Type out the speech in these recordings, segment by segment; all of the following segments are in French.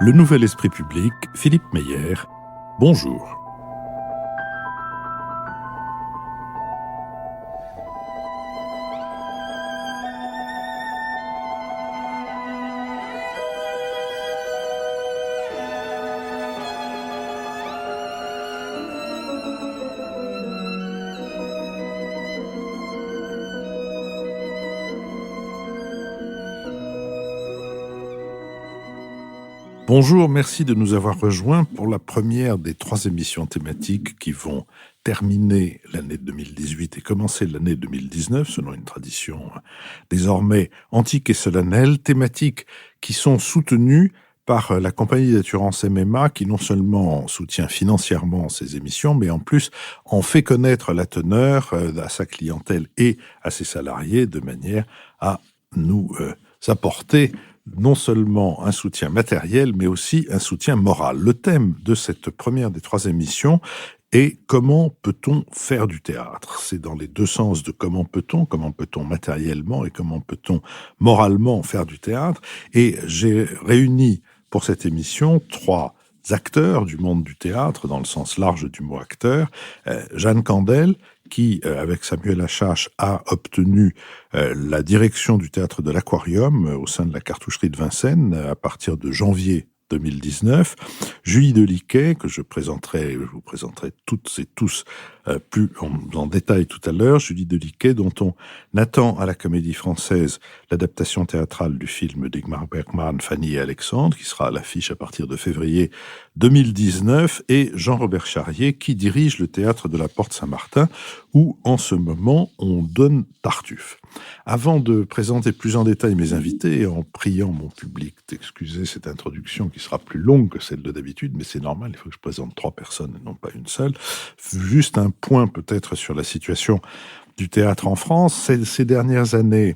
Le Nouvel Esprit Public, Philippe Meyer, bonjour. Bonjour, merci de nous avoir rejoints pour la première des 3 émissions thématiques qui vont terminer l'année 2018 et commencer l'année 2019, selon une tradition désormais antique et solennelle, thématiques qui sont soutenues par la compagnie d'assurance MMA qui non seulement soutient financièrement ces émissions, mais en plus en fait connaître la teneur à sa clientèle et à ses salariés de manière à nous apporter non seulement un soutien matériel, mais aussi un soutien moral. Le thème de cette première des 3 émissions est « Comment peut-on faire du théâtre ?» C'est dans les deux sens de comment peut-on matériellement et comment peut-on moralement faire du théâtre. Et j'ai réuni pour cette émission 3 acteurs du monde du théâtre, dans le sens large du mot acteur. Jeanne Candel, qui, avec Samuel Achache, a obtenu la direction du théâtre de l'Aquarium au sein de la cartoucherie de Vincennes à partir de janvier 2019. Julie Deliquet, que je vous présenterai toutes et tous plus en détail tout à l'heure. Julie Deliquet, dont on attend à la Comédie Française l'adaptation théâtrale du film d'Ingmar Bergman, Fanny et Alexandre, qui sera à l'affiche à partir de février 2019, et Jean-Robert Charrier, qui dirige le théâtre de la Porte Saint-Martin, où en ce moment on donne Tartuffe. Avant de présenter plus en détail mes invités, et en priant mon public d'excuser cette introduction qui sera plus longue que celle de d'habitude, mais c'est normal, il faut que je présente 3 personnes et non pas une seule. Juste un point peut-être sur la situation du théâtre en France. Ces dernières années,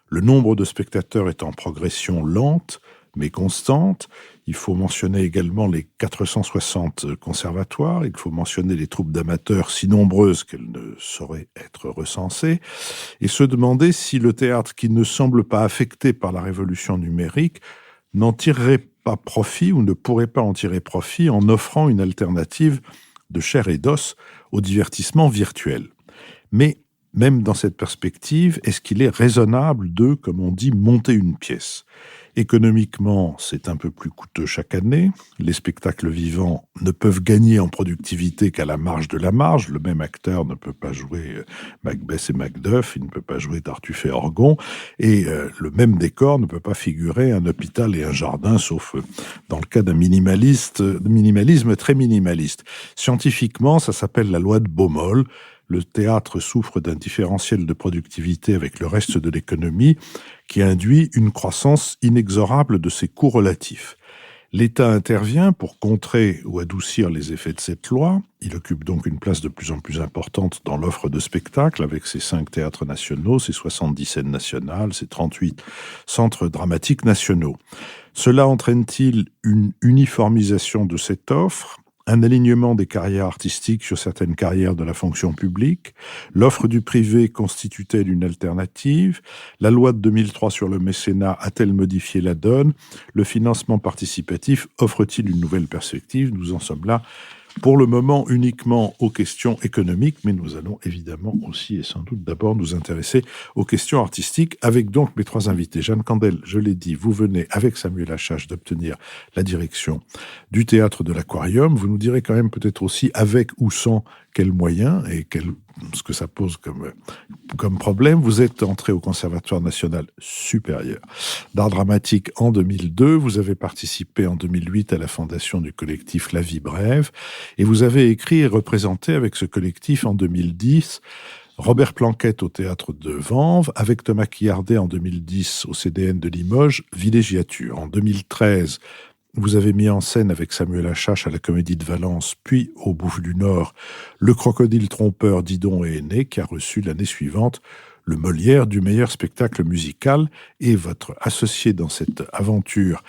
le nombre de spectateurs est en progression lente, mais constante. Il faut mentionner également les 460 conservatoires. Il faut mentionner les troupes d'amateurs si nombreuses qu'elles ne sauraient être recensées. Et se demander si le théâtre, qui ne semble pas affecté par la révolution numérique, n'en tirerait pas profit ou ne pourrait pas en tirer profit en offrant une alternative de chair et d'os au divertissement virtuel. Mais même dans cette perspective, est-ce qu'il est raisonnable de, comme on dit, monter une pièce ? Économiquement, c'est un peu plus coûteux chaque année. Les spectacles vivants ne peuvent gagner en productivité qu'à la marge de la marge. Le même acteur ne peut pas jouer Macbeth et Macduff, il ne peut pas jouer Tartuffe et Orgon, et le même décor ne peut pas figurer un hôpital et un jardin, sauf dans le cas d'un minimalisme très minimaliste. Scientifiquement, ça s'appelle la loi de Baumol. Le théâtre souffre d'un différentiel de productivité avec le reste de l'économie qui induit une croissance inexorable de ses coûts relatifs. L'État intervient pour contrer ou adoucir les effets de cette loi. Il occupe donc une place de plus en plus importante dans l'offre de spectacles avec ses 5 théâtres nationaux, ses 70 scènes nationales, ses 38 centres dramatiques nationaux. Cela entraîne-t-il une uniformisation de cette offre ? Un alignement des carrières artistiques sur certaines carrières de la fonction publique? L'offre du privé constitue-t-elle une alternative? La loi de 2003 sur le mécénat a-t-elle modifié la donne? Le financement participatif offre-t-il une nouvelle perspective? Nous en sommes là pour le moment uniquement aux questions économiques, mais nous allons évidemment aussi et sans doute d'abord nous intéresser aux questions artistiques avec donc mes 3 invités. Jeanne Candel, je l'ai dit, vous venez avec Samuel Achache d'obtenir la direction du théâtre de l'Aquarium. Vous nous direz quand même peut-être aussi avec ou sans quels moyens et ce que ça pose comme problème. Vous êtes entré au Conservatoire national supérieur d'art dramatique en 2002. Vous avez participé en 2008 à la fondation du collectif La Vie Brève. Et vous avez écrit et représenté avec ce collectif en 2010 Robert Planquette au théâtre de Vanves, avec Thomas Quillardet en 2010 au CDN de Limoges, Villégiature. En 2013, vous avez mis en scène avec Samuel Achache à la Comédie de Valence, puis au Bouffe du Nord, Le Crocodile trompeur d'Idon et Aîné, qui a reçu l'année suivante le Molière du meilleur spectacle musical, et votre associé dans cette aventure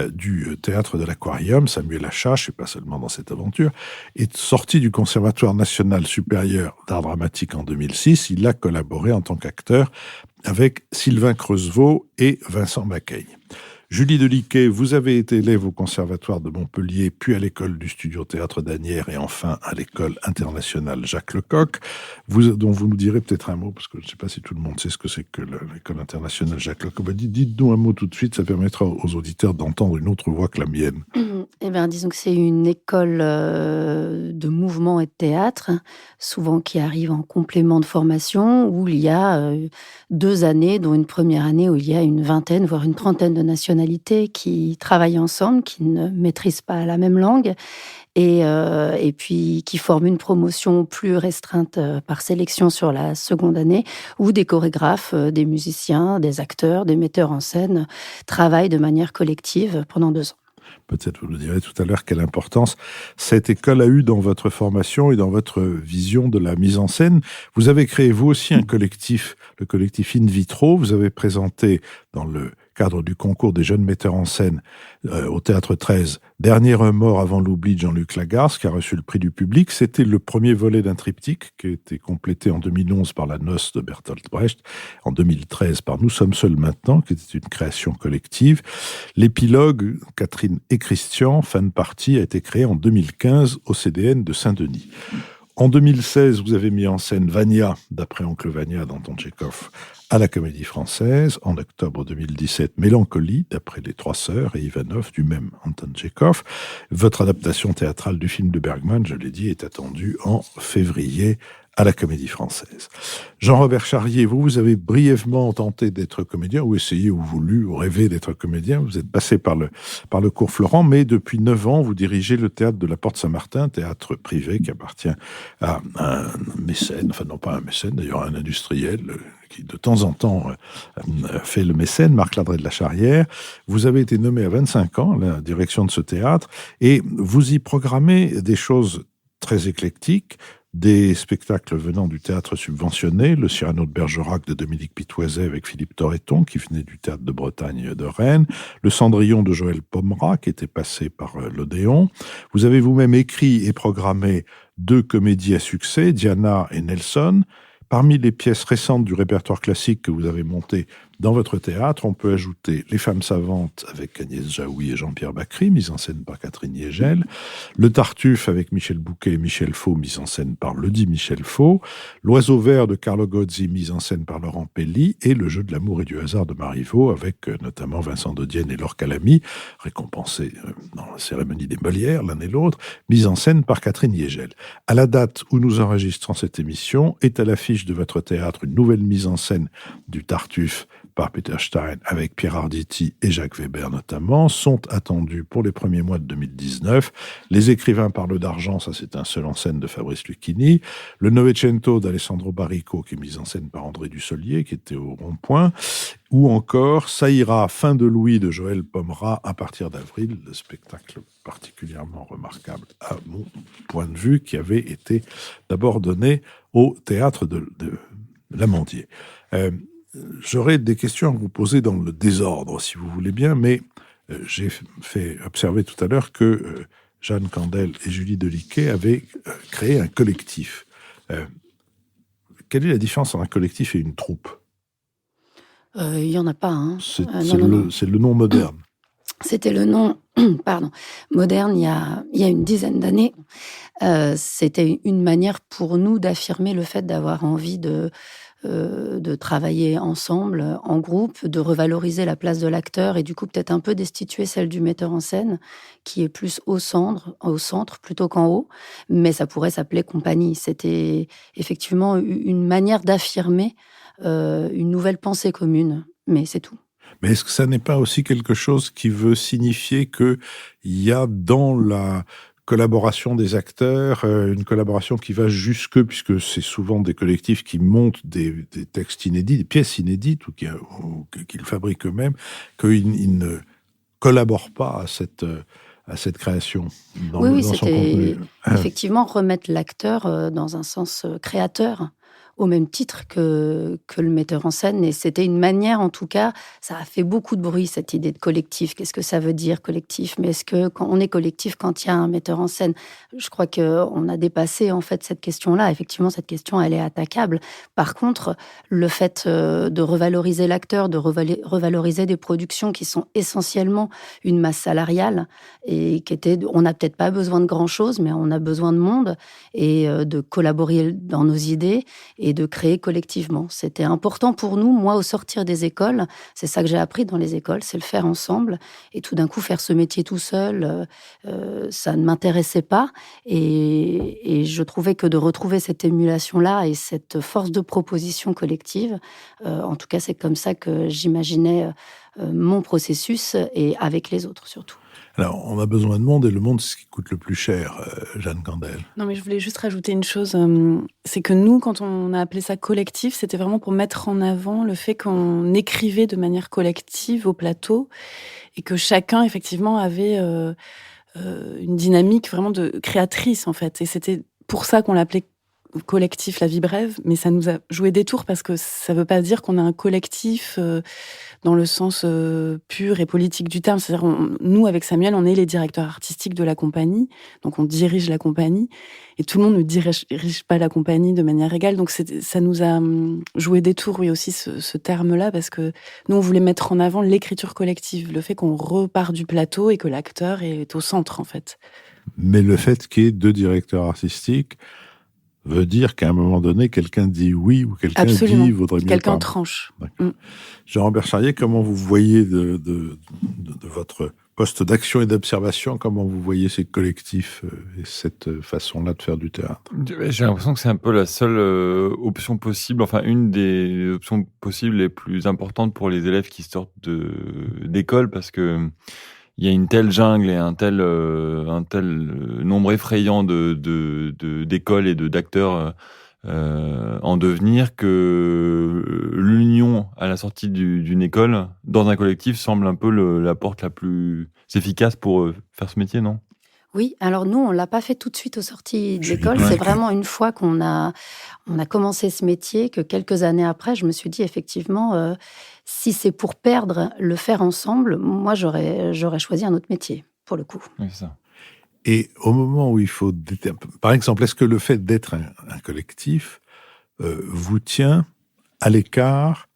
du théâtre de l'Aquarium, Samuel Achache, et pas seulement dans cette aventure, est sorti du Conservatoire national supérieur d'art dramatique en 2006. Il a collaboré en tant qu'acteur avec Sylvain Creusevaux et Vincent Macaigne. Julie Deliquet, vous avez été élève au Conservatoire de Montpellier, puis à l'école du Studio Théâtre d'Asnières et enfin à l'école internationale Jacques Lecoq, dont vous nous direz peut-être un mot, parce que je ne sais pas si tout le monde sait ce que c'est que l'école internationale Jacques Lecoq. Dites-nous un mot tout de suite, ça permettra aux auditeurs d'entendre une autre voix que la mienne. Eh bien, disons que c'est une école de mouvement et de théâtre, souvent qui arrive en complément de formation, où il y a 2 années, dont une première année où il y a une vingtaine, voire une trentaine de nationalités qui travaillent ensemble, qui ne maîtrisent pas la même langue, et puis qui forment une promotion plus restreinte par sélection sur la seconde année, où des chorégraphes, des musiciens, des acteurs, des metteurs en scène travaillent de manière collective pendant 2 ans. Peut-être vous nous direz tout à l'heure quelle importance cette école a eu dans votre formation et dans votre vision de la mise en scène. Vous avez créé vous aussi un collectif, le collectif In Vitro. Vous avez présenté dans le cadre du concours des jeunes metteurs en scène au Théâtre 13, Dernier remords avant l'oubli de Jean-Luc Lagarce, qui a reçu le prix du public. C'était le premier volet d'un triptyque qui a été complété en 2011 par La Noce de Bertolt Brecht, en 2013 par Nous sommes seuls maintenant, qui était une création collective. L'épilogue, Catherine et Christian, fin de partie, a été créé en 2015 au CDN de Saint-Denis. En 2016, vous avez mis en scène Vania, d'après Oncle Vania d'Anton Tchekhov, à la Comédie Française. En octobre 2017, Mélancolie, d'après Les Trois Sœurs et Ivanov, du même Anton Tchekhov. Votre adaptation théâtrale du film de Bergman, je l'ai dit, est attendue en février à la Comédie Française. Jean-Robert Charrier, vous avez brièvement tenté d'être comédien, ou essayé, ou voulu, ou rêvé d'être comédien. Vous êtes passé par le cours Florent, mais depuis 9 ans, vous dirigez le théâtre de la Porte Saint-Martin, théâtre privé qui appartient à un mécène, enfin non pas un mécène, d'ailleurs un industriel qui de temps en temps fait le mécène, Marc Ladré de la Charrière. Vous avez été nommé à 25 ans à la direction de ce théâtre, et vous y programmez des choses très éclectiques, des spectacles venant du théâtre subventionné, le Cyrano de Bergerac de Dominique Pitoiset avec Philippe Torreton, qui venait du théâtre de Bretagne de Rennes, le Cendrillon de Joël Pomera, qui était passé par l'Odéon. Vous avez vous-même écrit et programmé 2 comédies à succès, Diana et Nelson. Parmi les pièces récentes du répertoire classique que vous avez monté dans votre théâtre, on peut ajouter Les Femmes savantes avec Agnès Jaoui et Jean-Pierre Bacry, mise en scène par Catherine Yegel, Le Tartuffe avec Michel Bouquet et Michel Faux, mise en scène par ledit Michel Faux, L'Oiseau vert de Carlo Gozzi, mise en scène par Laurent Pelli, et Le Jeu de l'amour et du hasard de Marivaux avec notamment Vincent de Dienne et Laure Calamy, récompensés dans la cérémonie des Molières, l'un et l'autre, mise en scène par Catherine Yegel. À la date où nous enregistrons cette émission, est à l'affiche de votre théâtre une nouvelle mise en scène du Tartuffe par Peter Stein, avec Pierre Arditi et Jacques Weber notamment, sont attendus pour les premiers mois de 2019. Les écrivains parlent d'argent, ça c'est un seul en scène de Fabrice Lucchini. Le Novecento d'Alessandro Barrico, qui est mis en scène par André Dussolier, qui était au Rond-Point. Ou encore Ça ira, fin de Louis de Joël Pomera à partir d'avril, le spectacle particulièrement remarquable à mon point de vue, qui avait été d'abord donné au théâtre de l'Amandier. J'aurais des questions à vous poser dans le désordre, si vous voulez bien, mais j'ai fait observer tout à l'heure que Jeanne Candel et Julie Deliquet avaient créé un collectif. Quelle est la différence entre un collectif et une troupe ? Il n'y en a pas, hein. C'est le nom moderne. C'était le nom moderne il y a une dizaine d'années. C'était une manière pour nous d'affirmer le fait d'avoir envie de travailler ensemble, en groupe, de revaloriser la place de l'acteur et du coup peut-être un peu destituer celle du metteur en scène, qui est plus au centre plutôt qu'en haut, mais ça pourrait s'appeler compagnie. C'était effectivement une manière d'affirmer une nouvelle pensée commune, mais c'est tout. Mais est-ce que ça n'est pas aussi quelque chose qui veut signifier qu'il y a dans la collaboration des acteurs, une collaboration qui va jusque, puisque c'est souvent des collectifs qui montent des textes inédits, des pièces inédites, ou qu'ils fabriquent eux-mêmes, qu'ils ne collaborent pas à cette création dans son contenu. Effectivement remettre l'acteur dans un sens créateur au même titre que le metteur en scène. Et c'était une manière, en tout cas, ça a fait beaucoup de bruit, cette idée de collectif. Qu'est-ce que ça veut dire, collectif? Mais est-ce que quand on est collectif quand il y a un metteur en scène? Je crois qu'on a dépassé, en fait, cette question-là. Effectivement, cette question, elle est attaquable. Par contre, le fait de revaloriser l'acteur, de revaloriser des productions qui sont essentiellement une masse salariale et on n'a peut-être pas besoin de grand-chose, mais on a besoin de monde et de collaborer dans nos idées et de créer collectivement. C'était important pour nous. Moi, au sortir des écoles, c'est ça que j'ai appris dans les écoles, c'est le faire ensemble. Et tout d'un coup, faire ce métier tout seul, ça ne m'intéressait pas. Et je trouvais que de retrouver cette émulation-là et cette force de proposition collective, en tout cas, c'est comme ça que j'imaginais mon processus et avec les autres surtout. Alors, on a besoin de monde et le monde, c'est ce qui coûte le plus cher, Jeanne Candel. Non, mais je voulais juste rajouter une chose. C'est que nous, quand on a appelé ça collectif, c'était vraiment pour mettre en avant le fait qu'on écrivait de manière collective au plateau et que chacun, effectivement, avait une dynamique vraiment de créatrice, en fait. Et c'était pour ça qu'on l'appelait collectif La Vie Brève, mais ça nous a joué des tours parce que ça veut pas dire qu'on a un collectif dans le sens pur et politique du terme. C'est-à-dire, nous, avec Samuel, on est les directeurs artistiques de la compagnie, donc on dirige la compagnie, et tout le monde ne dirige pas la compagnie de manière égale. Donc ça nous a joué des tours, oui, aussi ce terme-là, parce que nous, on voulait mettre en avant l'écriture collective, le fait qu'on repart du plateau et que l'acteur est au centre, en fait. Mais le fait qu'il y ait 2 directeurs artistiques veut dire qu'à un moment donné, quelqu'un dit oui ou quelqu'un dit vaudrait mieux quelqu'un pas. tranche. Jean-Robert Charrier, comment vous voyez de votre poste d'action et d'observation, comment vous voyez ces collectifs et cette façon-là de faire du théâtre? J'ai l'impression que c'est un peu la seule option possible, enfin une des options possibles les plus importantes pour les élèves qui sortent d'école, parce que il y a une telle jungle et un tel nombre effrayant d'écoles et d'acteurs en devenir que l'union à la sortie d'une école dans un collectif semble un peu la porte la plus efficace pour faire ce métier, non? Oui, alors nous, on l'a pas fait tout de suite aux sorties de l'école. C'est vraiment une fois qu'on a commencé ce métier que quelques années après, je me suis dit effectivement, si c'est pour perdre le faire ensemble, moi, j'aurais choisi un autre métier, pour le coup. Oui, c'est ça. Et au moment où il faut... Par exemple, est-ce que le fait d'être un collectif vous tient à l'écart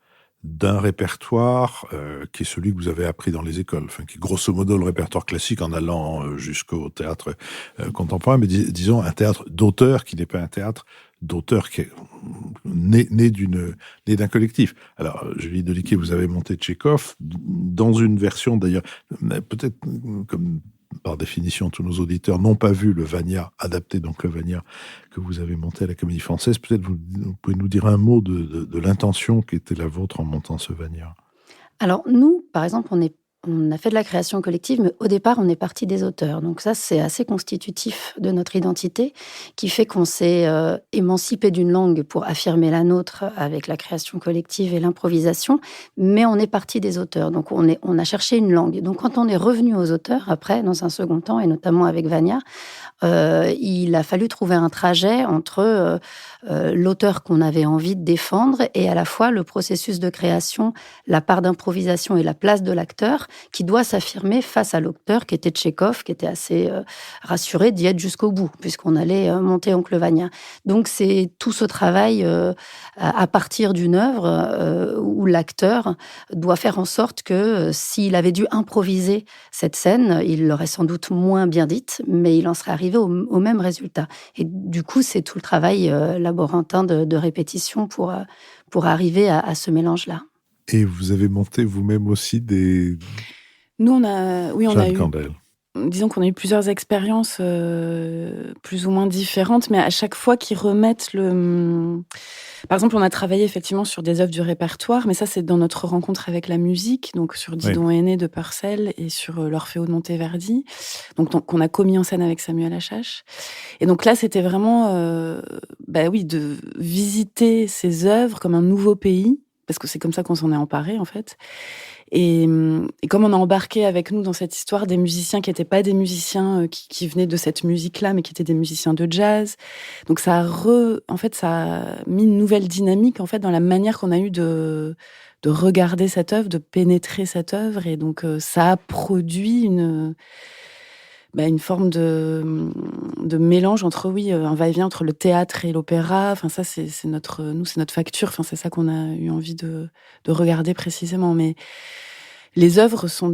d'un répertoire qui est celui que vous avez appris dans les écoles, enfin, qui est grosso modo le répertoire classique en allant jusqu'au théâtre contemporain, mais disons un théâtre d'auteur qui n'est pas un théâtre d'auteur qui est né d'un collectif. Alors, Julie Deliquier, vous avez monté Tchekhov dans une version d'ailleurs, peut-être comme par définition, tous nos auditeurs n'ont pas vu le Vania, adapté donc le Vania que vous avez monté à la Comédie Française. Peut-être vous pouvez nous dire un mot de l'intention qui était la vôtre en montant ce Vania. Alors nous, par exemple, on a fait de la création collective, mais au départ, on est parti des auteurs. Donc ça, c'est assez constitutif de notre identité, qui fait qu'on s'est émancipé d'une langue pour affirmer la nôtre avec la création collective et l'improvisation, mais on est parti des auteurs. Donc on a cherché une langue. Donc quand on est revenu aux auteurs, après, dans un second temps, et notamment avec Vania, il a fallu trouver un trajet entre l'auteur qu'on avait envie de défendre et à la fois le processus de création, la part d'improvisation et la place de l'acteur qui doit s'affirmer face à l'auteur qui était Tchekhov, qui était assez rassuré d'y être jusqu'au bout, puisqu'on allait monter Oncle Vania. Donc c'est tout ce travail à partir d'une œuvre où l'acteur doit faire en sorte que s'il avait dû improviser cette scène, il l'aurait sans doute moins bien dite, mais il en serait arrivé au même résultat. Et du coup, c'est tout le travail laborantin de répétition pour arriver à ce mélange-là. Et vous avez monté vous-même aussi des... Nous, on a eu... Candel. Disons qu'on a eu plusieurs expériences plus ou moins différentes, mais à chaque fois qu'ils remettent le... Par exemple, on a travaillé effectivement sur des œuvres du répertoire, mais ça, c'est dans notre rencontre avec la musique, donc sur Didon Aîné de Purcell et sur l'Orfeo de Monteverdi, donc qu'on a commis en scène avec Samuel Achache. Et donc là, c'était vraiment de visiter ces œuvres comme un nouveau pays, parce que c'est comme ça qu'on s'en est emparé, en fait. Et comme on a embarqué avec nous dans cette histoire des musiciens qui n'étaient pas des musiciens qui venaient de cette musique-là, mais qui étaient des musiciens de jazz, donc ça a mis une nouvelle dynamique en fait dans la manière qu'on a eu de regarder cette œuvre, de pénétrer cette œuvre, et donc ça a produit une forme de mélange entre, un va-et-vient entre le théâtre et l'opéra. Enfin, ça, c'est notre facture. Enfin, c'est ça qu'on a eu envie de regarder précisément. Mais les œuvres sont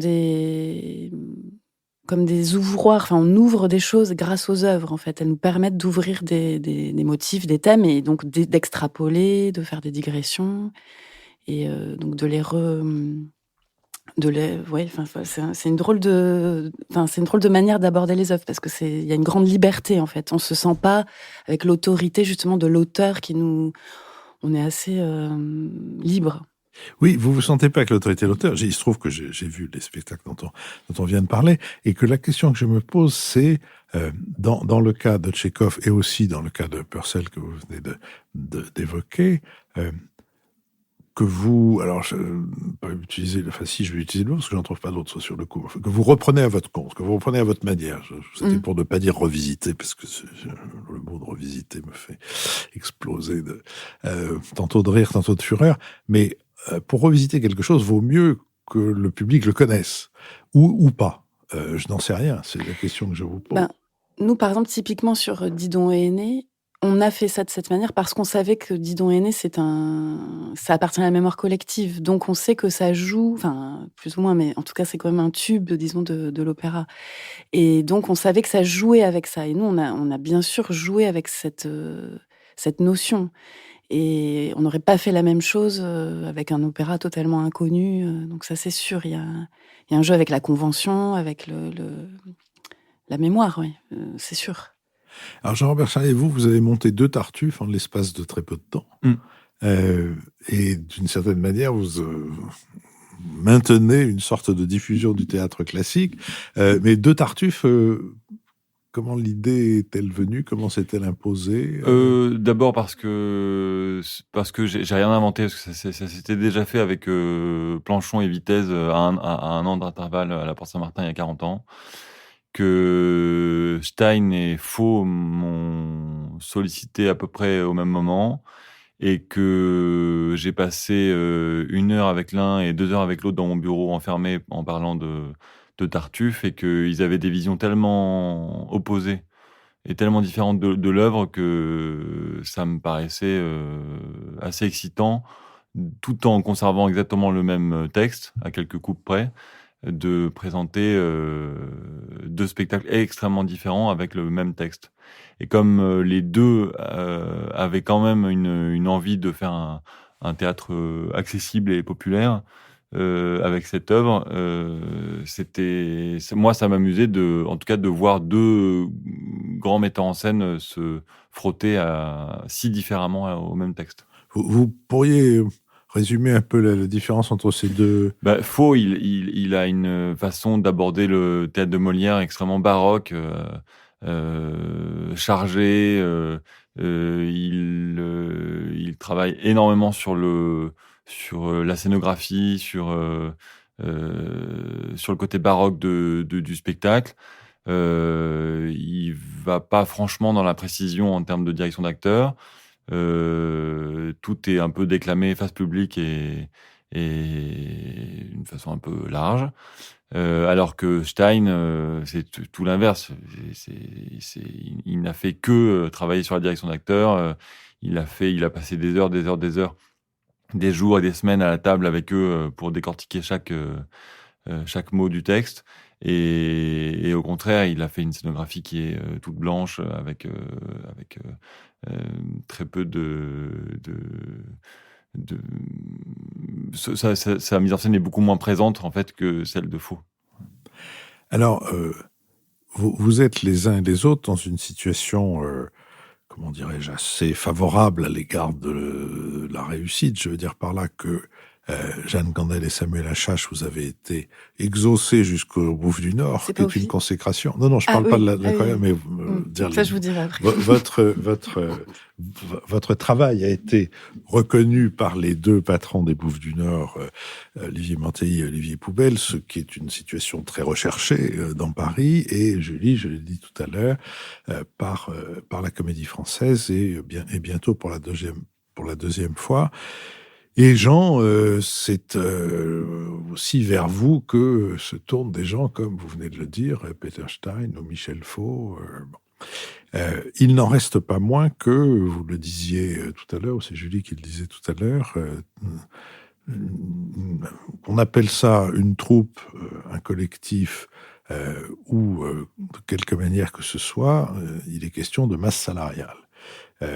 comme des ouvroirs. Enfin, on ouvre des choses grâce aux œuvres, en fait. Elles nous permettent d'ouvrir des motifs, des thèmes, et donc d'extrapoler, de faire des digressions, et donc de les c'est une drôle de manière d'aborder les œuvres, parce que il y a une grande liberté en fait. On se sent pas avec l'autorité justement de l'auteur on est assez libre. Oui, vous vous sentez pas avec l'autorité de l'auteur. Il se trouve que j'ai vu les spectacles dont on vient de parler, et que la question que je me pose, c'est dans le cas de Tchekhov et aussi dans le cas de Purcell que vous venez d'évoquer. Que vous, alors, je vais pas utiliser, si je vais utiliser le mot, parce que j'en trouve pas d'autres sur le coup, que vous reprenez à votre compte, que vous reprenez à votre manière. C'était pour ne pas dire revisiter, parce que le mot de revisiter me fait exploser tantôt de rire, tantôt de fureur. Mais pour revisiter quelque chose, vaut mieux que le public le connaisse, ou pas. Je n'en sais rien, c'est la question que je vous pose. Nous, par exemple, typiquement sur Didon et Aîné, on a fait ça de cette manière parce qu'on savait que Didon et Aîné, ça appartient à la mémoire collective. Donc on sait que ça joue, enfin, plus ou moins, mais en tout cas, c'est quand même un tube, disons, de l'opéra. Et donc on savait que ça jouait avec ça. Et nous, on a bien sûr joué avec cette notion. Et on n'aurait pas fait la même chose avec un opéra totalement inconnu. Donc ça, c'est sûr. Il y a un jeu avec la convention, avec la mémoire, oui, c'est sûr. Alors Jean-Robert Charlier, vous avez monté 2 Tartuffes en l'espace de très peu de temps. Et d'une certaine manière, vous maintenez une sorte de diffusion du théâtre classique. Mais 2 Tartuffes, comment l'idée est-elle venue? Comment s'est-elle imposée? D'abord parce que j'ai rien inventé, parce que ça s'était déjà fait avec Planchon et Vitesse à un an d'intervalle à la Porte Saint-Martin il y a 40 ans. Que Stein et Faux m'ont sollicité à peu près au même moment, et que j'ai passé 1 heure avec l'un et 2 heures avec l'autre dans mon bureau enfermé en parlant de Tartuffe, et qu'ils avaient des visions tellement opposées et tellement différentes de l'œuvre que ça me paraissait assez excitant, tout en conservant exactement le même texte, à quelques coupes près, de présenter 2 spectacles extrêmement différents avec le même texte. Et comme les 2 avaient quand même une envie de faire un théâtre accessible et populaire avec cette œuvre, moi ça m'amusait en tout cas de voir 2 grands metteurs en scène se frotter si différemment au même texte. Vous pourriez résumer un peu la différence entre ces 2? Faux, il a une façon d'aborder le théâtre de Molière extrêmement baroque, chargé. Il travaille énormément sur la scénographie, sur le côté baroque du spectacle. Il va pas franchement dans la précision en termes de direction d'acteur. Tout est un peu déclamé face publique et d'une façon un peu large. Alors que Stein, c'est tout l'inverse. Il n'a fait que travailler sur la direction d'acteur. Il a passé des heures, des jours et des semaines à la table avec eux pour décortiquer chaque mot du texte. Et au contraire, il a fait une scénographie qui est toute blanche, avec très peu sa mise en scène est beaucoup moins présente en fait que celle de Faux. Alors, vous êtes les uns et les autres dans une situation, comment dirais-je, assez favorable à l'égard de la réussite. Je veux dire par là que Jeanne Candel et Samuel Achache, vous avez été exaucés jusqu'au Bouffe du Nord, C'est qui pas est une aussi consécration. Non, je parle pas de la carrière, mais dire ça, je vous dirai après. votre travail a été reconnu par les deux patrons des Bouffes du Nord, Olivier Mantelli et Olivier Poubelle, ce qui est une situation très recherchée dans Paris, et Julie, je l'ai dit tout à l'heure, par la Comédie Française et bientôt pour la deuxième fois. Et Jean, c'est aussi vers vous que se tournent des gens comme vous venez de le dire, Peter Stein ou Michel Faux. Il n'en reste pas moins que, vous le disiez tout à l'heure, ou c'est Julie qui le disait tout à l'heure, on appelle ça une troupe, un collectif, ou de quelque manière que ce soit, il est question de masse salariale.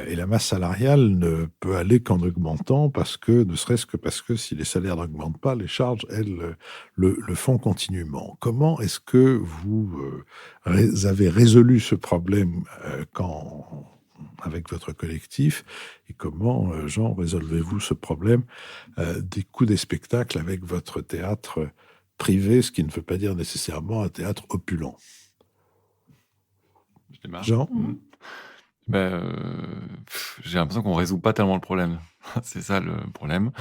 Et la masse salariale ne peut aller qu'en augmentant ne serait-ce que parce que si les salaires n'augmentent pas, les charges, elles, le font continuellement. Comment est-ce que vous avez résolu ce problème avec votre collectif, et comment, Jean, résolvez-vous ce problème des coûts des spectacles avec votre théâtre privé, ce qui ne veut pas dire nécessairement un théâtre opulent? Jean? J'ai l'impression qu'on résout pas tellement le problème. C'est ça le problème.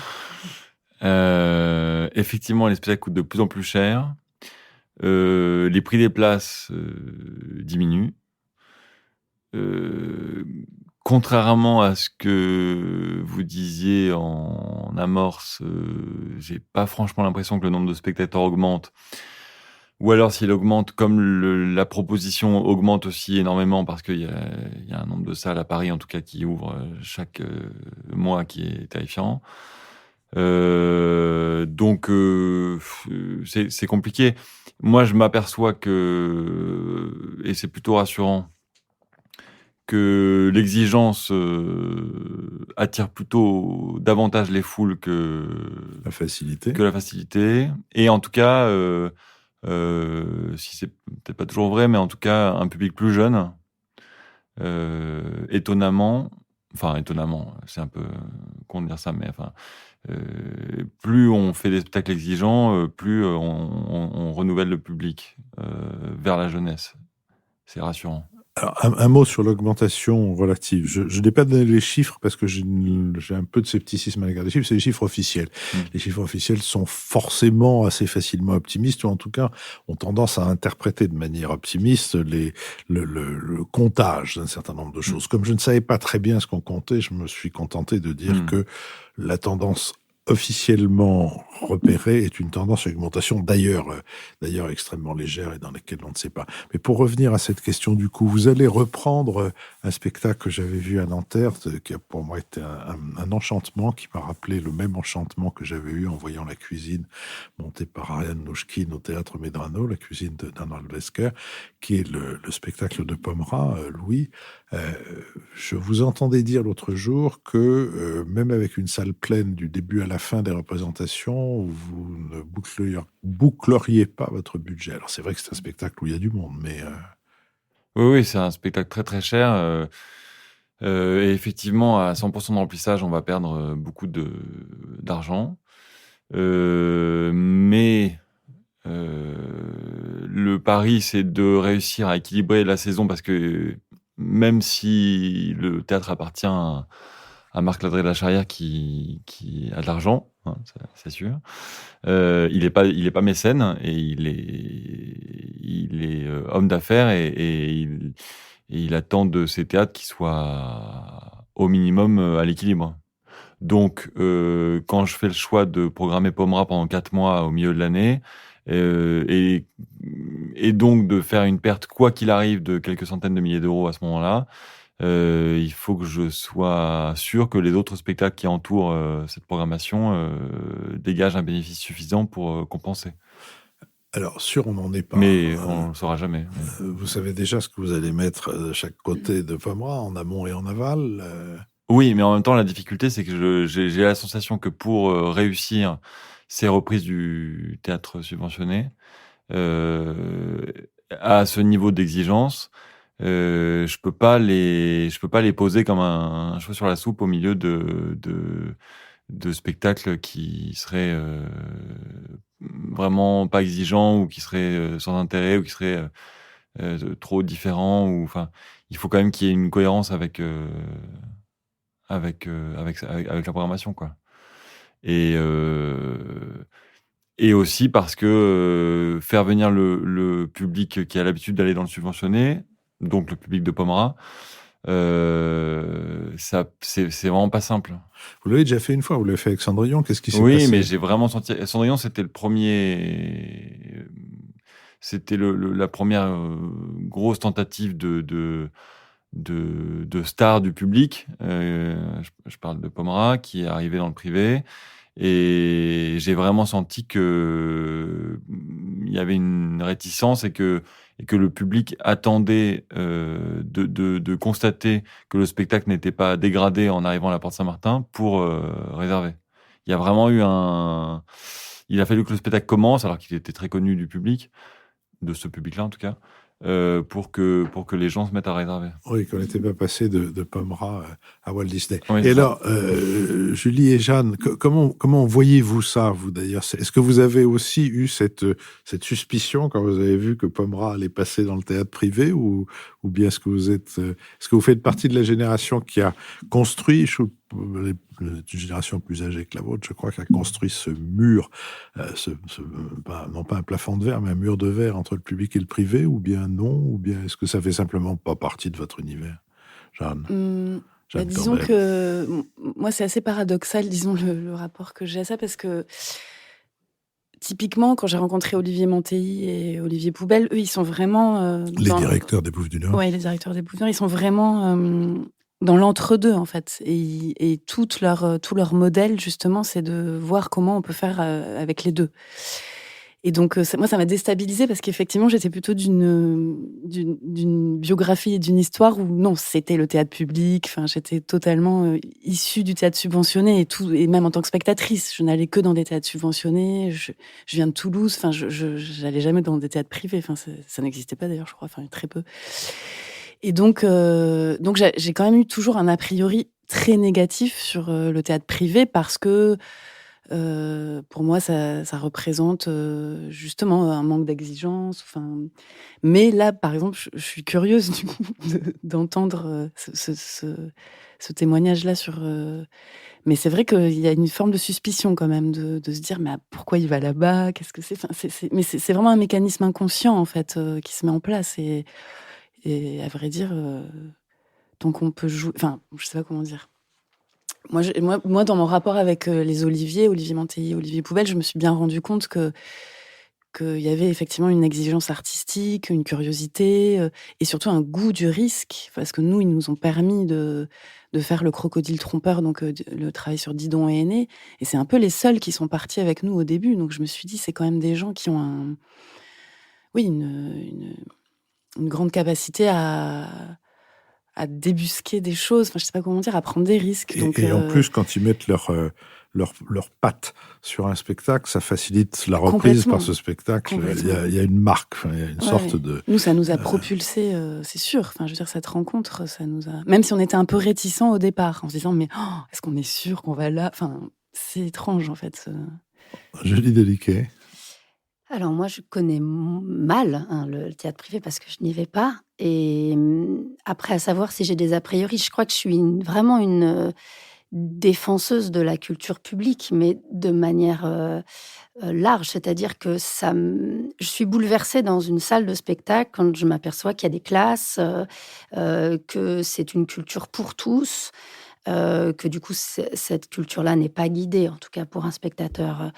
Effectivement, les spectacles coûtent de plus en plus cher. Les prix des places diminuent. Contrairement à ce que vous disiez en amorce, j'ai pas franchement l'impression que le nombre de spectateurs augmente. Ou alors s'il augmente, comme la proposition augmente aussi énormément, parce qu'il y a un nombre de salles à Paris, en tout cas, qui ouvrent chaque mois, qui est terrifiant. Donc c'est compliqué. Moi, je m'aperçois et c'est plutôt rassurant, que l'exigence attire plutôt davantage les foules que la facilité. Et en tout cas, si c'est peut-être pas toujours vrai, mais en tout cas, un public plus jeune, étonnamment, c'est un peu con de dire ça, mais plus on fait des spectacles exigeants, plus on renouvelle le public vers la jeunesse. C'est rassurant. Alors, un mot sur l'augmentation relative. Je n'ai pas donné les chiffres parce que j'ai un peu de scepticisme à l'égard des chiffres. C'est les chiffres officiels. Les chiffres officiels sont forcément assez facilement optimistes, ou en tout cas ont tendance à interpréter de manière optimiste le comptage d'un certain nombre de choses. Comme je ne savais pas très bien ce qu'on comptait, je me suis contenté de dire que la tendance officiellement repérée est une tendance à augmentation d'ailleurs extrêmement légère et dans laquelle on ne sait pas. Mais pour revenir à cette question du coup, vous allez reprendre un spectacle que j'avais vu à Nanterre, qui a pour moi été un enchantement, qui m'a rappelé le même enchantement que j'avais eu en voyant La Cuisine montée par Ariane Nouchkine au Théâtre Medrano, La Cuisine de Donald Wesker, qui est le spectacle de Pomera, Louis. Je vous entendais dire l'autre jour que même avec une salle pleine du début à la fin des représentations, vous ne boucleriez pas votre budget. Alors c'est vrai que c'est un spectacle où il y a du monde, mais... Oui, c'est un spectacle très très cher. Et effectivement, à 100% de remplissage, on va perdre beaucoup d'argent. Mais le pari, c'est de réussir à équilibrer la saison, parce que même si le théâtre appartient à Marc Ladré de la Charrière qui a de l'argent, hein, c'est sûr, il est pas mécène, et il est homme d'affaires, et il attend de ses théâtres qu'ils soient au minimum à l'équilibre. Donc, quand je fais le choix de programmer Pomera pendant 4 mois au milieu de l'année, et donc de faire une perte, quoi qu'il arrive, de quelques centaines de milliers d'euros à ce moment-là, il faut que je sois sûr que les autres spectacles qui entourent cette programmation dégagent un bénéfice suffisant pour compenser. Alors, sûr, on n'en est pas. Mais on ne le saura jamais. Vous savez déjà ce que vous allez mettre de chaque côté de Pomera, en amont et en aval Oui, mais en même temps, la difficulté, c'est que j'ai la sensation que pour réussir ces reprises du théâtre subventionné, à ce niveau d'exigence, je peux pas les poser comme un cheveu sur la soupe au milieu spectacles qui seraient vraiment pas exigeants ou qui seraient sans intérêt ou qui seraient trop différents. Enfin, il faut quand même qu'il y ait une cohérence avec la programmation, quoi. Et aussi parce que faire venir le public qui a l'habitude d'aller dans le subventionné, donc le public de Pomera, c'est vraiment pas simple. Vous l'avez déjà fait une fois, vous l'avez fait avec Cendrillon, qu'est-ce qui s'est passé? Oui, mais j'ai vraiment senti... Cendrillon, c'était le premier... C'était la première grosse tentative de star du public. Je parle de Pomera, qui est arrivé dans le privé. Et j'ai vraiment senti que il y avait une réticence et que le public attendait de constater que le spectacle n'était pas dégradé en arrivant à la Porte Saint-Martin pour réserver. Il y a vraiment eu il a fallu que le spectacle commence, alors qu'il était très connu du public, de ce public-là en tout cas, pour que les gens se mettent à réserver. Oui, qu'on n'était pas passé de Pomera à Walt Disney. Oui, et alors, Julie et Jeanne, comment voyez-vous ça, vous d'ailleurs? Est-ce que vous avez aussi eu cette suspicion quand vous avez vu que Pomera allait passer dans le théâtre privé, ou bien est-ce que vous faites partie de la génération qui a construit, une génération plus âgée que la vôtre, je crois, qui a construit ce mur, non pas un plafond de verre, mais un mur de verre entre le public et le privé, ou bien non, ou bien est-ce que ça fait simplement pas partie de votre univers, Jeanne? Disons que moi, c'est assez paradoxal, disons, le rapport que j'ai à ça, parce que typiquement, quand j'ai rencontré Olivier Mantéi et Olivier Poubelle, eux, ils sont vraiment... les directeurs des Bouffes du Nord. Oui, les directeurs des Bouffes du Nord, ils sont vraiment dans l'entre-deux, en fait. Et tout leur modèle, justement, c'est de voir comment on peut faire avec les deux. Et donc, moi, ça m'a déstabilisée, parce qu'effectivement, j'étais plutôt d'une biographie et d'une histoire où, non, c'était le théâtre public. Enfin, j'étais totalement issue du théâtre subventionné, et même en tant que spectatrice. Je n'allais que dans des théâtres subventionnés. Je viens de Toulouse. Enfin, je n'allais jamais dans des théâtres privés. Enfin, ça n'existait pas, d'ailleurs, je crois. Enfin, très peu. Et donc j'ai quand même eu toujours un a priori très négatif sur le théâtre privé, parce que pour moi, ça représente justement un manque d'exigence. Enfin, mais là, par exemple, je suis curieuse du coup d'entendre ce témoignage-là sur. Mais c'est vrai qu'il y a une forme de suspicion quand même, de se dire, mais pourquoi il va là-bas? Qu'est-ce que c'est? Enfin, mais c'est vraiment un mécanisme inconscient, en fait, qui se met en place. Et à vrai dire, donc on peut jouer. Enfin, je sais pas comment dire. Moi, dans mon rapport avec les Olivier Mantéi, Olivier Poubelle, je me suis bien rendu compte qu'il y avait effectivement une exigence artistique, une curiosité, et surtout un goût du risque, parce que nous, ils nous ont permis de faire le Crocodile Trompeur, donc le travail sur Didon et Aîné, et c'est un peu les seuls qui sont partis avec nous au début. Donc je me suis dit, c'est quand même des gens qui ont une grande capacité à débusquer des choses, enfin, je sais pas comment dire, à prendre des risques. Et en plus, quand ils mettent leurs pattes sur un spectacle, ça facilite la reprise par ce spectacle. Il y a une marque, il y a une sorte de... Nous, ça nous a propulsés, c'est sûr. Enfin, je veux dire, cette rencontre, ça nous a... Même si on était un peu réticents au départ, en se disant, mais est-ce qu'on est sûr qu'on va là? Enfin, c'est étrange, en fait. Julie Deliquet. Alors moi, je connais mal le théâtre privé, parce que je n'y vais pas. Et après, à savoir si j'ai des a priori, je crois que je suis vraiment une défenseuse de la culture publique, mais de manière large. C'est-à-dire que je suis bouleversée dans une salle de spectacle quand je m'aperçois qu'il y a des classes, que c'est une culture pour tous. Que du coup, cette culture-là n'est pas guidée, en tout cas pour un spectateur,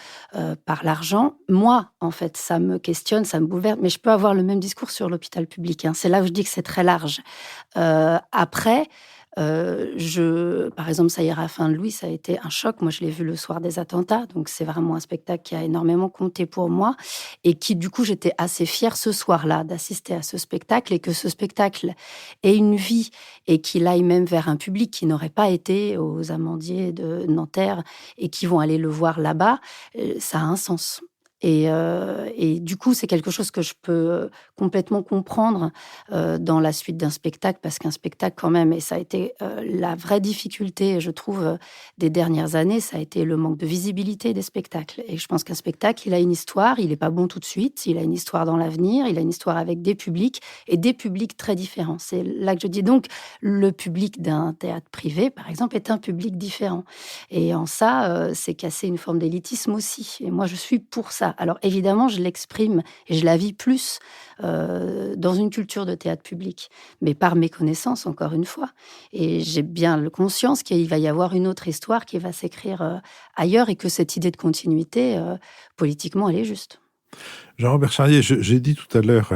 par l'argent. Moi, en fait, ça me questionne, ça me bouleverse, mais je peux avoir le même discours sur l'hôpital public. C'est là où je dis que c'est très large. Après, par exemple, Ça ira à fin de Louis, ça a été un choc. Moi, je l'ai vu le soir des attentats, donc c'est vraiment un spectacle qui a énormément compté pour moi, et qui, du coup, j'étais assez fière ce soir-là d'assister à ce spectacle, et que ce spectacle ait une vie et qu'il aille même vers un public qui n'aurait pas été aux Amandiers de Nanterre et qui vont aller le voir là-bas, ça a un sens. Et du coup, c'est quelque chose que je peux complètement comprendre dans la suite d'un spectacle, parce qu'un spectacle quand même, et ça a été la vraie difficulté, je trouve, des dernières années, ça a été le manque de visibilité des spectacles. Et je pense qu'un spectacle, il a une histoire, il n'est pas bon tout de suite, il a une histoire dans l'avenir, il a une histoire avec des publics, et des publics très différents. C'est là que je dis donc, le public d'un théâtre privé, par exemple, est un public différent. Et en ça, c'est casser une forme d'élitisme aussi. Et moi, je suis pour ça. Alors évidemment, je l'exprime et je la vis plus dans une culture de théâtre public, mais par méconnaissance, encore une fois. Et j'ai bien conscience qu'il va y avoir une autre histoire qui va s'écrire ailleurs, et que cette idée de continuité, politiquement, elle est juste. Jean-Robert Charrier, j'ai dit tout à l'heure,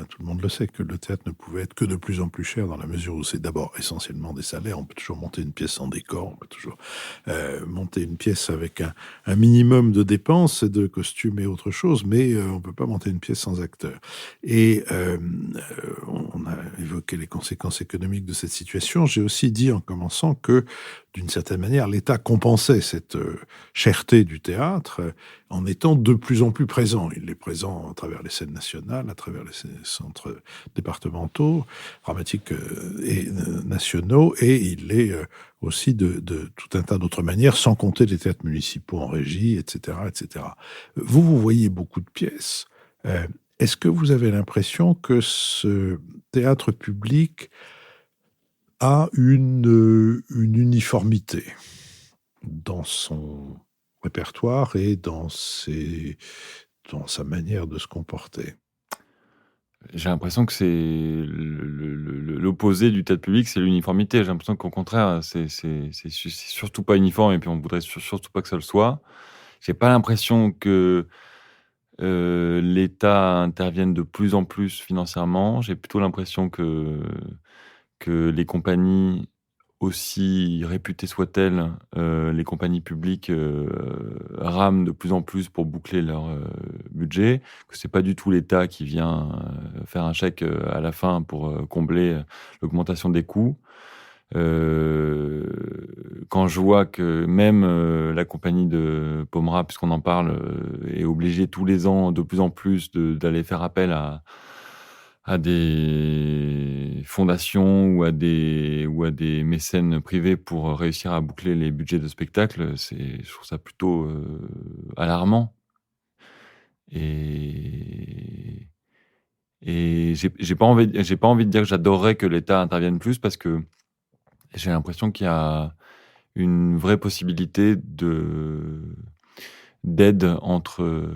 tout le monde le sait, que le théâtre ne pouvait être que de plus en plus cher, dans la mesure où c'est d'abord essentiellement des salaires. On peut toujours monter une pièce sans décor, on peut toujours monter une pièce avec un minimum de dépenses, de costumes et autre chose, mais on ne peut pas monter une pièce sans acteurs. Et on a évoqué les conséquences économiques de cette situation. J'ai aussi dit en commençant que, d'une certaine manière, l'État compensait cette cherté du théâtre en étant de plus en plus présent. Il est présent à travers les scènes nationales, à travers les centres départementaux, dramatiques et nationaux, et il l'est aussi de tout un tas d'autres manières, sans compter les théâtres municipaux en régie, etc., etc. Vous voyez beaucoup de pièces. Est-ce que vous avez l'impression que ce théâtre public a une uniformité dans son répertoire et dans sa manière de se comporter? J'ai l'impression que c'est l'opposé du théâtre public, c'est l'uniformité. J'ai l'impression qu'au contraire, c'est surtout pas uniforme, et puis on voudrait surtout pas que ça le soit. J'ai pas l'impression que l'État intervienne de plus en plus financièrement. J'ai plutôt l'impression que les compagnies, aussi réputées soient-elles, les compagnies publiques rament de plus en plus pour boucler leur budget, que c'est pas du tout l'État qui vient faire un chèque à la fin pour combler l'augmentation des coûts. Quand je vois que même la compagnie de Pomera, puisqu'on en parle, est obligée tous les ans de plus en plus d'aller faire appel à des fondations ou à des mécènes privés pour réussir à boucler les budgets de spectacle, je trouve ça plutôt alarmant. Et j'ai pas envie de dire que j'adorerais que l'État intervienne plus, parce que j'ai l'impression qu'il y a une vraie possibilité d'aide entre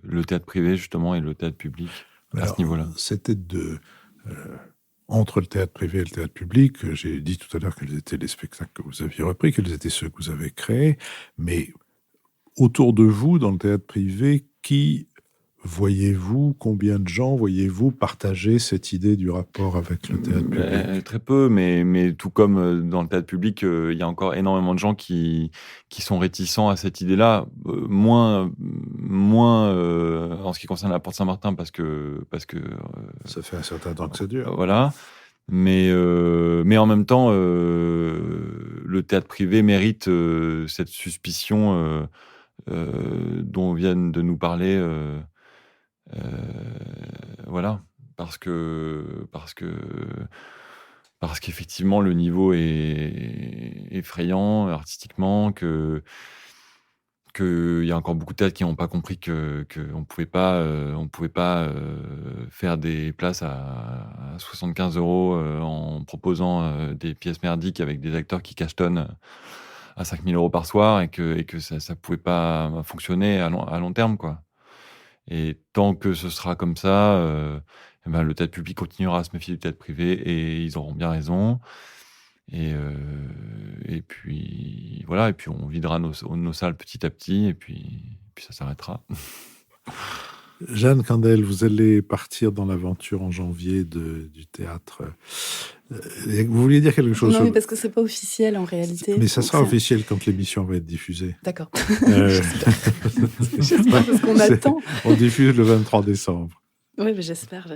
le théâtre privé, justement, et le théâtre public. À ce niveau-là. Cette aide entre le théâtre privé et le théâtre public, j'ai dit tout à l'heure quels étaient les spectacles que vous aviez repris, quels étaient ceux que vous avez créés, mais autour de vous, dans le théâtre privé, qui voyez-vous, combien de gens voyez-vous partager cette idée du rapport avec le théâtre public? Très peu, mais tout comme dans le théâtre public, il y a encore énormément de gens qui sont réticents à cette idée-là, moins en ce qui concerne la Porte Saint-Martin, parce que ça fait un certain temps que ça dure. Voilà. Mais en même temps, le théâtre privé mérite cette suspicion dont viennent de nous parler. Voilà, parce qu'effectivement le niveau est effrayant artistiquement, qu'il y a encore beaucoup de théâtres qui n'ont pas compris qu'on pouvait pas faire des places à 75 € en proposant des pièces merdiques avec des acteurs qui cachetonnent à 5 000 € par soir, et que ça pouvait pas fonctionner à long terme, quoi. Et tant que ce sera comme ça, le théâtre public continuera à se méfier du théâtre privé, et ils auront bien raison. Et puis voilà, et puis on videra nos salles petit à petit, et puis ça s'arrêtera. Jeanne Candel, vous allez partir dans l'aventure en janvier du théâtre. Vous vouliez dire quelque chose? Non, mais parce que c'est pas officiel en réalité. Mais ça sera officiel quand l'émission va être diffusée. D'accord. J'espère, parce qu'on attend. On diffuse le 23 décembre. Oui, mais j'espère.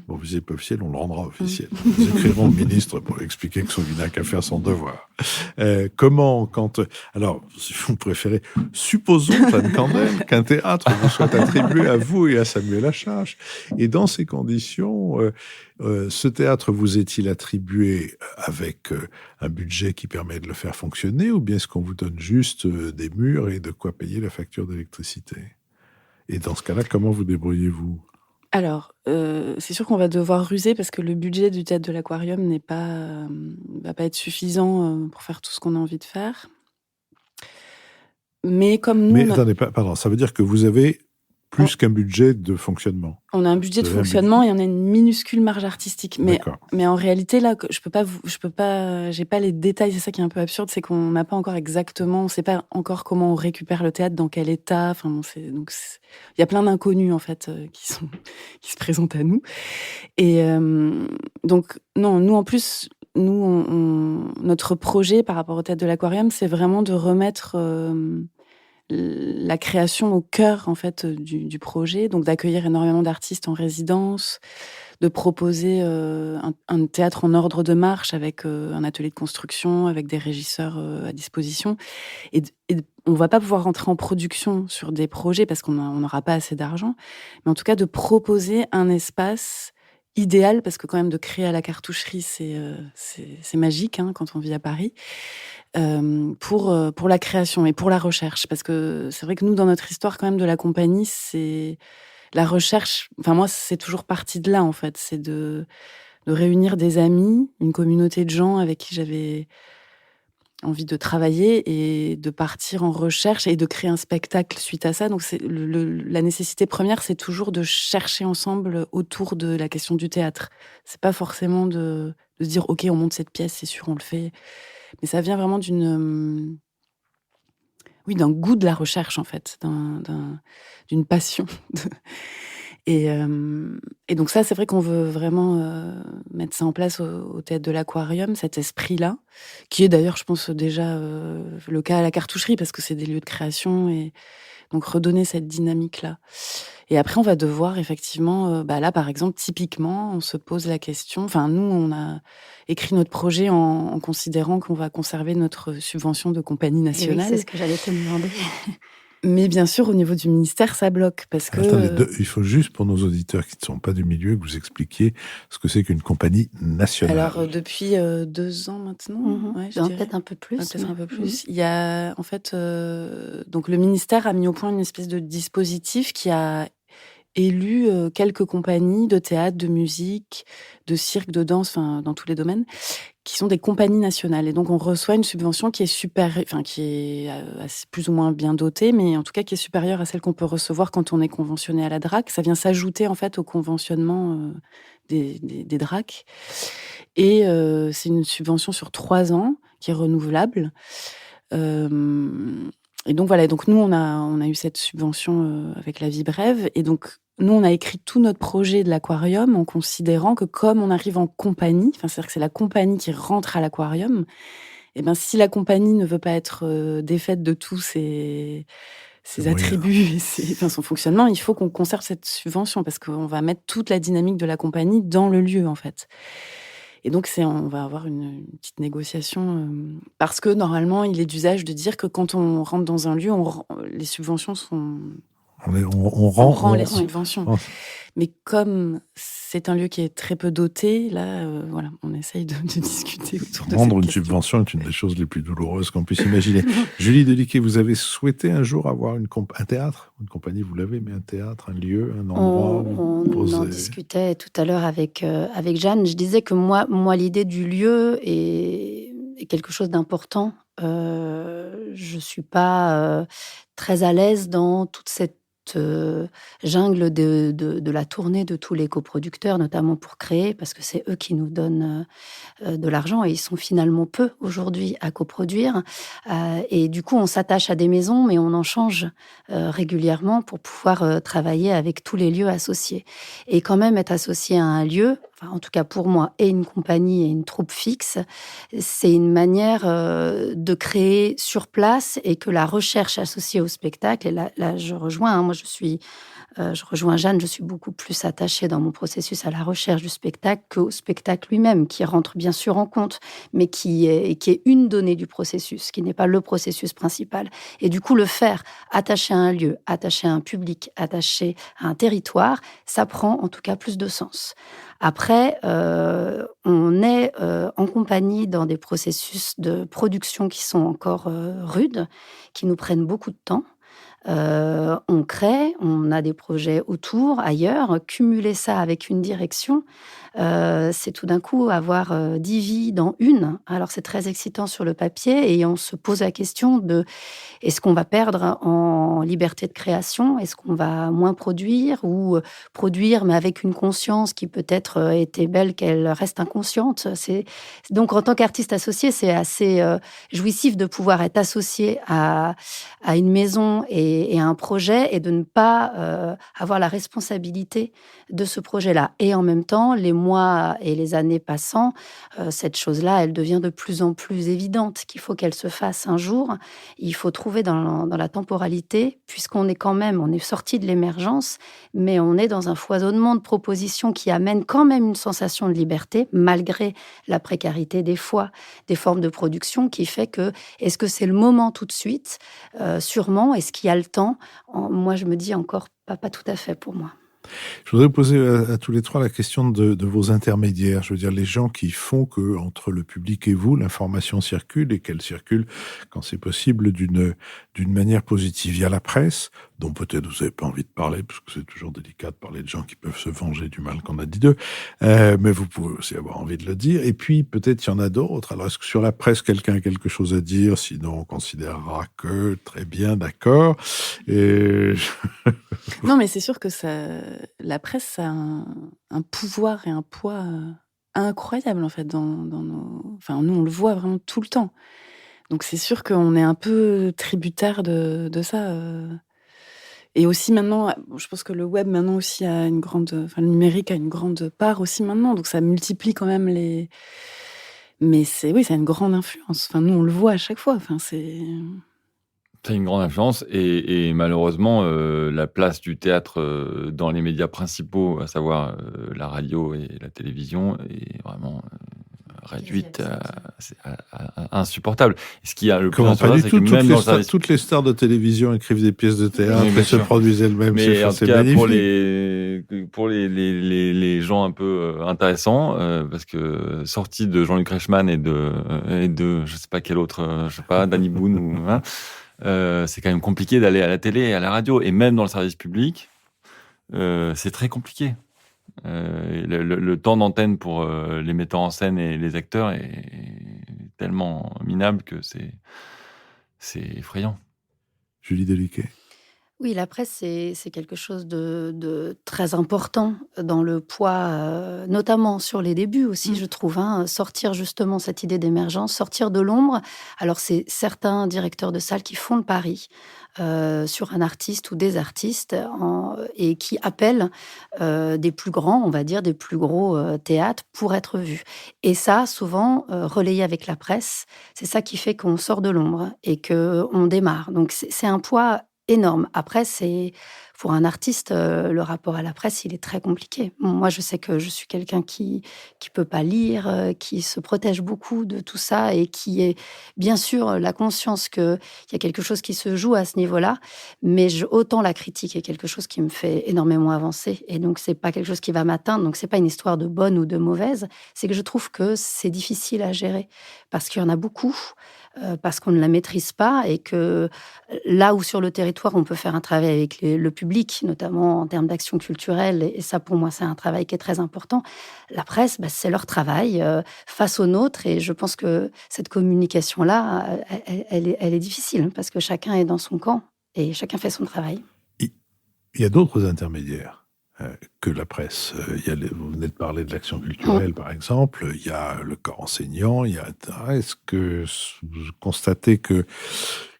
Bon, vous n'êtes pas officiel, on le rendra officiel. Nous écrirons au ministre pour lui expliquer que Souvina qu'à faire son devoir. Alors, si vous préférez, supposons, Jeanne Candel, qu'un théâtre vous soit attribué à vous et à Samuel Achache. Et dans ces conditions, ce théâtre vous est-il attribué avec un budget qui permet de le faire fonctionner, ou bien est-ce qu'on vous donne juste des murs et de quoi payer la facture d'électricité? Et dans ce cas-là, comment vous débrouillez-vous? Alors, c'est sûr qu'on va devoir ruser parce que le budget du théâtre de l'Aquarium va pas être suffisant pour faire tout ce qu'on a envie de faire. Mais comme nous, Mais attendez, pardon, ça veut dire que vous avez plus qu'un budget de fonctionnement. On a un budget de fonctionnement et on a une minuscule marge artistique. Mais en réalité, là, j'ai pas les détails. C'est ça qui est un peu absurde, c'est qu'on n'a pas encore exactement, on sait pas encore comment on récupère le théâtre, dans quel état. Enfin, il y a plein d'inconnus, en fait, qui se présentent à nous. Et, donc, non, nous, en plus, notre projet par rapport au théâtre de l'Aquarium, c'est vraiment de remettre, la création au cœur en fait du projet, donc d'accueillir énormément d'artistes en résidence, de proposer un théâtre en ordre de marche avec un atelier de construction, avec des régisseurs à disposition. Et on va pas pouvoir rentrer en production sur des projets parce qu'on n'aura pas assez d'argent, mais en tout cas de proposer un espace idéal, parce que quand même de créer à la cartoucherie, c'est magique quand on vit à Paris. Pour la création et pour la recherche, parce que c'est vrai que nous, dans notre histoire quand même de la compagnie, c'est la recherche. Enfin, moi, c'est toujours parti de là, en fait. C'est de réunir des amis, une communauté de gens avec qui j'avais envie de travailler et de partir en recherche et de créer un spectacle suite à ça. Donc, la nécessité première, c'est toujours de chercher ensemble autour de la question du théâtre. C'est pas forcément de se dire, OK, on monte cette pièce, c'est sûr, on le fait. Mais ça vient vraiment d'un goût de la recherche, en fait, d'une passion. Et donc ça, c'est vrai qu'on veut vraiment mettre ça en place au théâtre de l'Aquarium, cet esprit-là, qui est d'ailleurs, je pense, déjà le cas à la cartoucherie, parce que c'est des lieux de création, et donc redonner cette dynamique-là. Et après, on va devoir effectivement, là, par exemple, typiquement, on se pose la question. Enfin, nous, on a écrit notre projet en considérant qu'on va conserver notre subvention de compagnie nationale. Oui, c'est ce que j'allais te demander. Mais bien sûr, au niveau du ministère, ça bloque parce que. Attendez, il faut juste pour nos auditeurs qui ne sont pas du milieu que vous expliquiez ce que c'est qu'une compagnie nationale. Alors depuis 2 ans maintenant, peut-être un peu plus. Peut-être un peu plus. Il y a en fait donc le ministère a mis au point une espèce de dispositif qui a élu quelques compagnies de théâtre, de musique, de cirque, de danse, enfin dans tous les domaines, qui sont des compagnies nationales. Et donc on reçoit une subvention qui est plus ou moins bien dotée, mais en tout cas qui est supérieure à celle qu'on peut recevoir quand on est conventionné à la DRAC. Ça vient s'ajouter en fait au conventionnement des DRAC. Et c'est une subvention sur 3 ans qui est renouvelable. Et donc voilà, donc nous on a eu cette subvention avec la Vie Brève, et donc nous on a écrit tout notre projet de l'Aquarium en considérant que comme on arrive en compagnie, c'est-à-dire que c'est la compagnie qui rentre à l'Aquarium, et ben si la compagnie ne veut pas être défaite de tous ses attributs et son fonctionnement, il faut qu'on conserve cette subvention parce qu'on va mettre toute la dynamique de la compagnie dans le lieu en fait. Et donc, on va avoir une petite négociation parce que normalement, il est d'usage de dire que quand on rentre dans un lieu, les subventions sont. On rend les subventions. Mais comme c'est un lieu qui est très peu doté, là, on essaye de discuter autour de rendre cette une question. subvention est une des choses les plus douloureuses qu'on puisse imaginer. Julie Deliquet, vous avez souhaité un jour avoir un théâtre, une compagnie, vous l'avez, mais un théâtre, un lieu, un endroit on en discutait tout à l'heure avec Jeanne. Je disais que moi l'idée du lieu est quelque chose d'important. Je suis pas très à l'aise dans toute cette jungle de la tournée de tous les coproducteurs, notamment pour créer, parce que c'est eux qui nous donnent de l'argent, et ils sont finalement peu aujourd'hui à coproduire. Et du coup, on s'attache à des maisons, mais on en change régulièrement pour pouvoir travailler avec tous les lieux associés. Et quand même être associé à un lieu, en tout cas pour moi, et une compagnie et une troupe fixe, c'est une manière de créer sur place et que la recherche associée au spectacle, et là je rejoins, moi je rejoins Jeanne, je suis beaucoup plus attachée dans mon processus à la recherche du spectacle qu'au spectacle lui-même, qui rentre bien sûr en compte, mais qui est une donnée du processus, qui n'est pas le processus principal. Et du coup, le faire attaché à un lieu, attaché à un public, attaché à un territoire, ça prend en tout cas plus de sens. Après, on est en compagnie dans des processus de production qui sont encore rudes, qui nous prennent beaucoup de temps. On crée, on a des projets autour, ailleurs. Cumuler ça avec une direction, c'est tout d'un coup avoir 10 vies dans une. Alors c'est très excitant sur le papier et on se pose la question de est-ce qu'on va perdre en liberté de création? Est-ce qu'on va moins produire ou produire mais avec une conscience qui peut-être était belle qu'elle reste inconsciente? Donc en tant qu'artiste associé, c'est assez jouissif de pouvoir être associé à une maison et à un projet et de ne pas avoir la responsabilité de ce projet-là. Et en même temps, les mois et les années passant, cette chose-là, elle devient de plus en plus évidente qu'il faut qu'elle se fasse un jour. Il faut trouver dans la temporalité, puisqu'on est quand même, on est sorti de l'émergence, mais on est dans un foisonnement de propositions qui amène quand même une sensation de liberté, malgré la précarité des fois, des formes de production, qui fait que, est-ce que c'est le moment tout de suite? Sûrement. Est-ce qu'il y a le temps? Moi, je me dis encore pas tout à fait pour moi. Je voudrais poser à tous les trois la question de vos intermédiaires. Je veux dire, les gens qui font que, entre le public et vous, l'information circule et qu'elle circule, quand c'est possible, d'une manière positive. Il y a la presse, dont peut-être vous n'avez pas envie de parler, parce que c'est toujours délicat de parler de gens qui peuvent se venger du mal qu'on a dit d'eux, mais vous pouvez aussi avoir envie de le dire. Et puis, peut-être il y en a d'autres. Alors, est-ce que sur la presse, quelqu'un a quelque chose à dire? Sinon, on considérera que, très bien, d'accord. Et... Non, mais c'est sûr que la presse, ça a un pouvoir et un poids incroyable, en fait, dans nos... Enfin, nous, on le voit vraiment tout le temps. Donc, c'est sûr qu'on est un peu tributaire de ça. Et aussi, maintenant, je pense que le web, maintenant, aussi, a une grande... Enfin, le numérique a une grande part aussi, maintenant. Donc, ça multiplie quand même les... Mais oui, ça a une grande influence. Enfin, nous, on le voit à chaque fois. Enfin, c'est... Ça a une grande influence et malheureusement, la place du théâtre dans les médias principaux, à savoir la radio et la télévision, est vraiment réduite à insupportable. Et ce qui a le plus insupportable, c'est que même dans le service... toutes les stars de télévision écrivent des pièces de théâtre et se produisent elles-mêmes. Mais en tout cas, pour les gens un peu intéressants, parce que sortis de Jean-Luc Reichmann et de je sais pas quel autre, je sais pas, Danny Boone ou hein, c'est quand même compliqué d'aller à la télé et à la radio, et même dans le service public, c'est très compliqué. Le temps d'antenne pour les metteurs en scène et les acteurs est tellement minable que c'est effrayant. Julie Deliquet. Oui, la presse, c'est quelque chose de très important dans le poids, notamment sur les débuts aussi, je trouve. Sortir justement cette idée d'émergence, sortir de l'ombre. Alors, c'est certains directeurs de salles qui font le pari sur un artiste ou des artistes et qui appellent des plus grands, on va dire, des plus gros théâtres pour être vus. Et ça, souvent, relayé avec la presse, c'est ça qui fait qu'on sort de l'ombre et qu'on démarre. Donc, c'est un poids énorme. Après, pour un artiste, le rapport à la presse, il est très compliqué. Moi, je sais que je suis quelqu'un qui peut pas lire, qui se protège beaucoup de tout ça et qui est bien sûr la conscience qu'il y a quelque chose qui se joue à ce niveau-là, mais autant la critique est quelque chose qui me fait énormément avancer, et donc c'est pas quelque chose qui va m'atteindre. Donc c'est pas une histoire de bonne ou de mauvaise, c'est que je trouve que c'est difficile à gérer parce qu'il y en a beaucoup. Parce qu'on ne la maîtrise pas et que là où sur le territoire on peut faire un travail avec le public, notamment en termes d'action culturelle, et ça pour moi c'est un travail qui est très important, la presse, c'est leur travail face aux nôtres, et je pense que cette communication-là, elle est difficile parce que chacun est dans son camp et chacun fait son travail. Il y a d'autres intermédiaires que la presse. Vous venez de parler de l'action culturelle, par exemple. Il y a le corps enseignant. Est-ce que vous constatez qu'il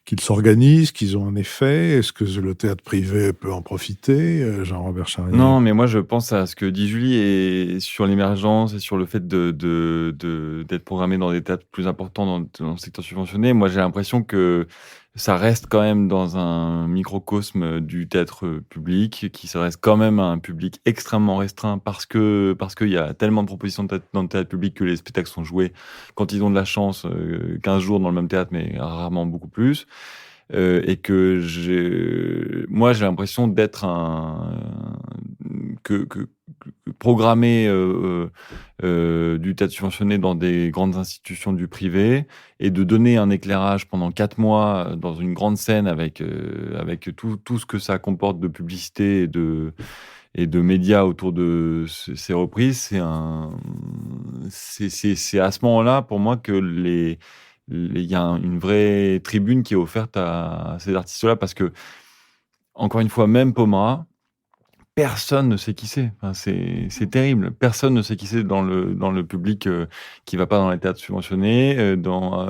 qu'ils s'organisent, qu'ils ont un effet? Est-ce que le théâtre privé peut en profiter, Jean-Robert Charrier? Non, mais moi je pense à ce que dit Julie et sur l'émergence et sur le fait d'être programmé dans des théâtres plus importants dans le secteur subventionné. Moi j'ai l'impression que ça reste quand même dans un microcosme du théâtre public, qui se reste quand même à un public extrêmement restreint parce qu'il y a tellement de propositions dans le théâtre public que les spectacles sont joués quand ils ont de la chance 15 jours dans le même théâtre, mais rarement beaucoup plus. Et que moi j'ai l'impression d'être que programmer du théâtre subventionné dans des grandes institutions du privé et de donner un éclairage pendant 4 mois dans une grande scène avec tout ce que ça comporte de publicité et de médias autour de ces reprises, c'est à ce moment-là pour moi que il y a une vraie tribune qui est offerte à ces artistes-là, parce que, encore une fois, même Pomera, personne ne sait qui c'est. Enfin, c'est terrible. Personne ne sait qui c'est dans le public qui va pas dans les théâtres subventionnés,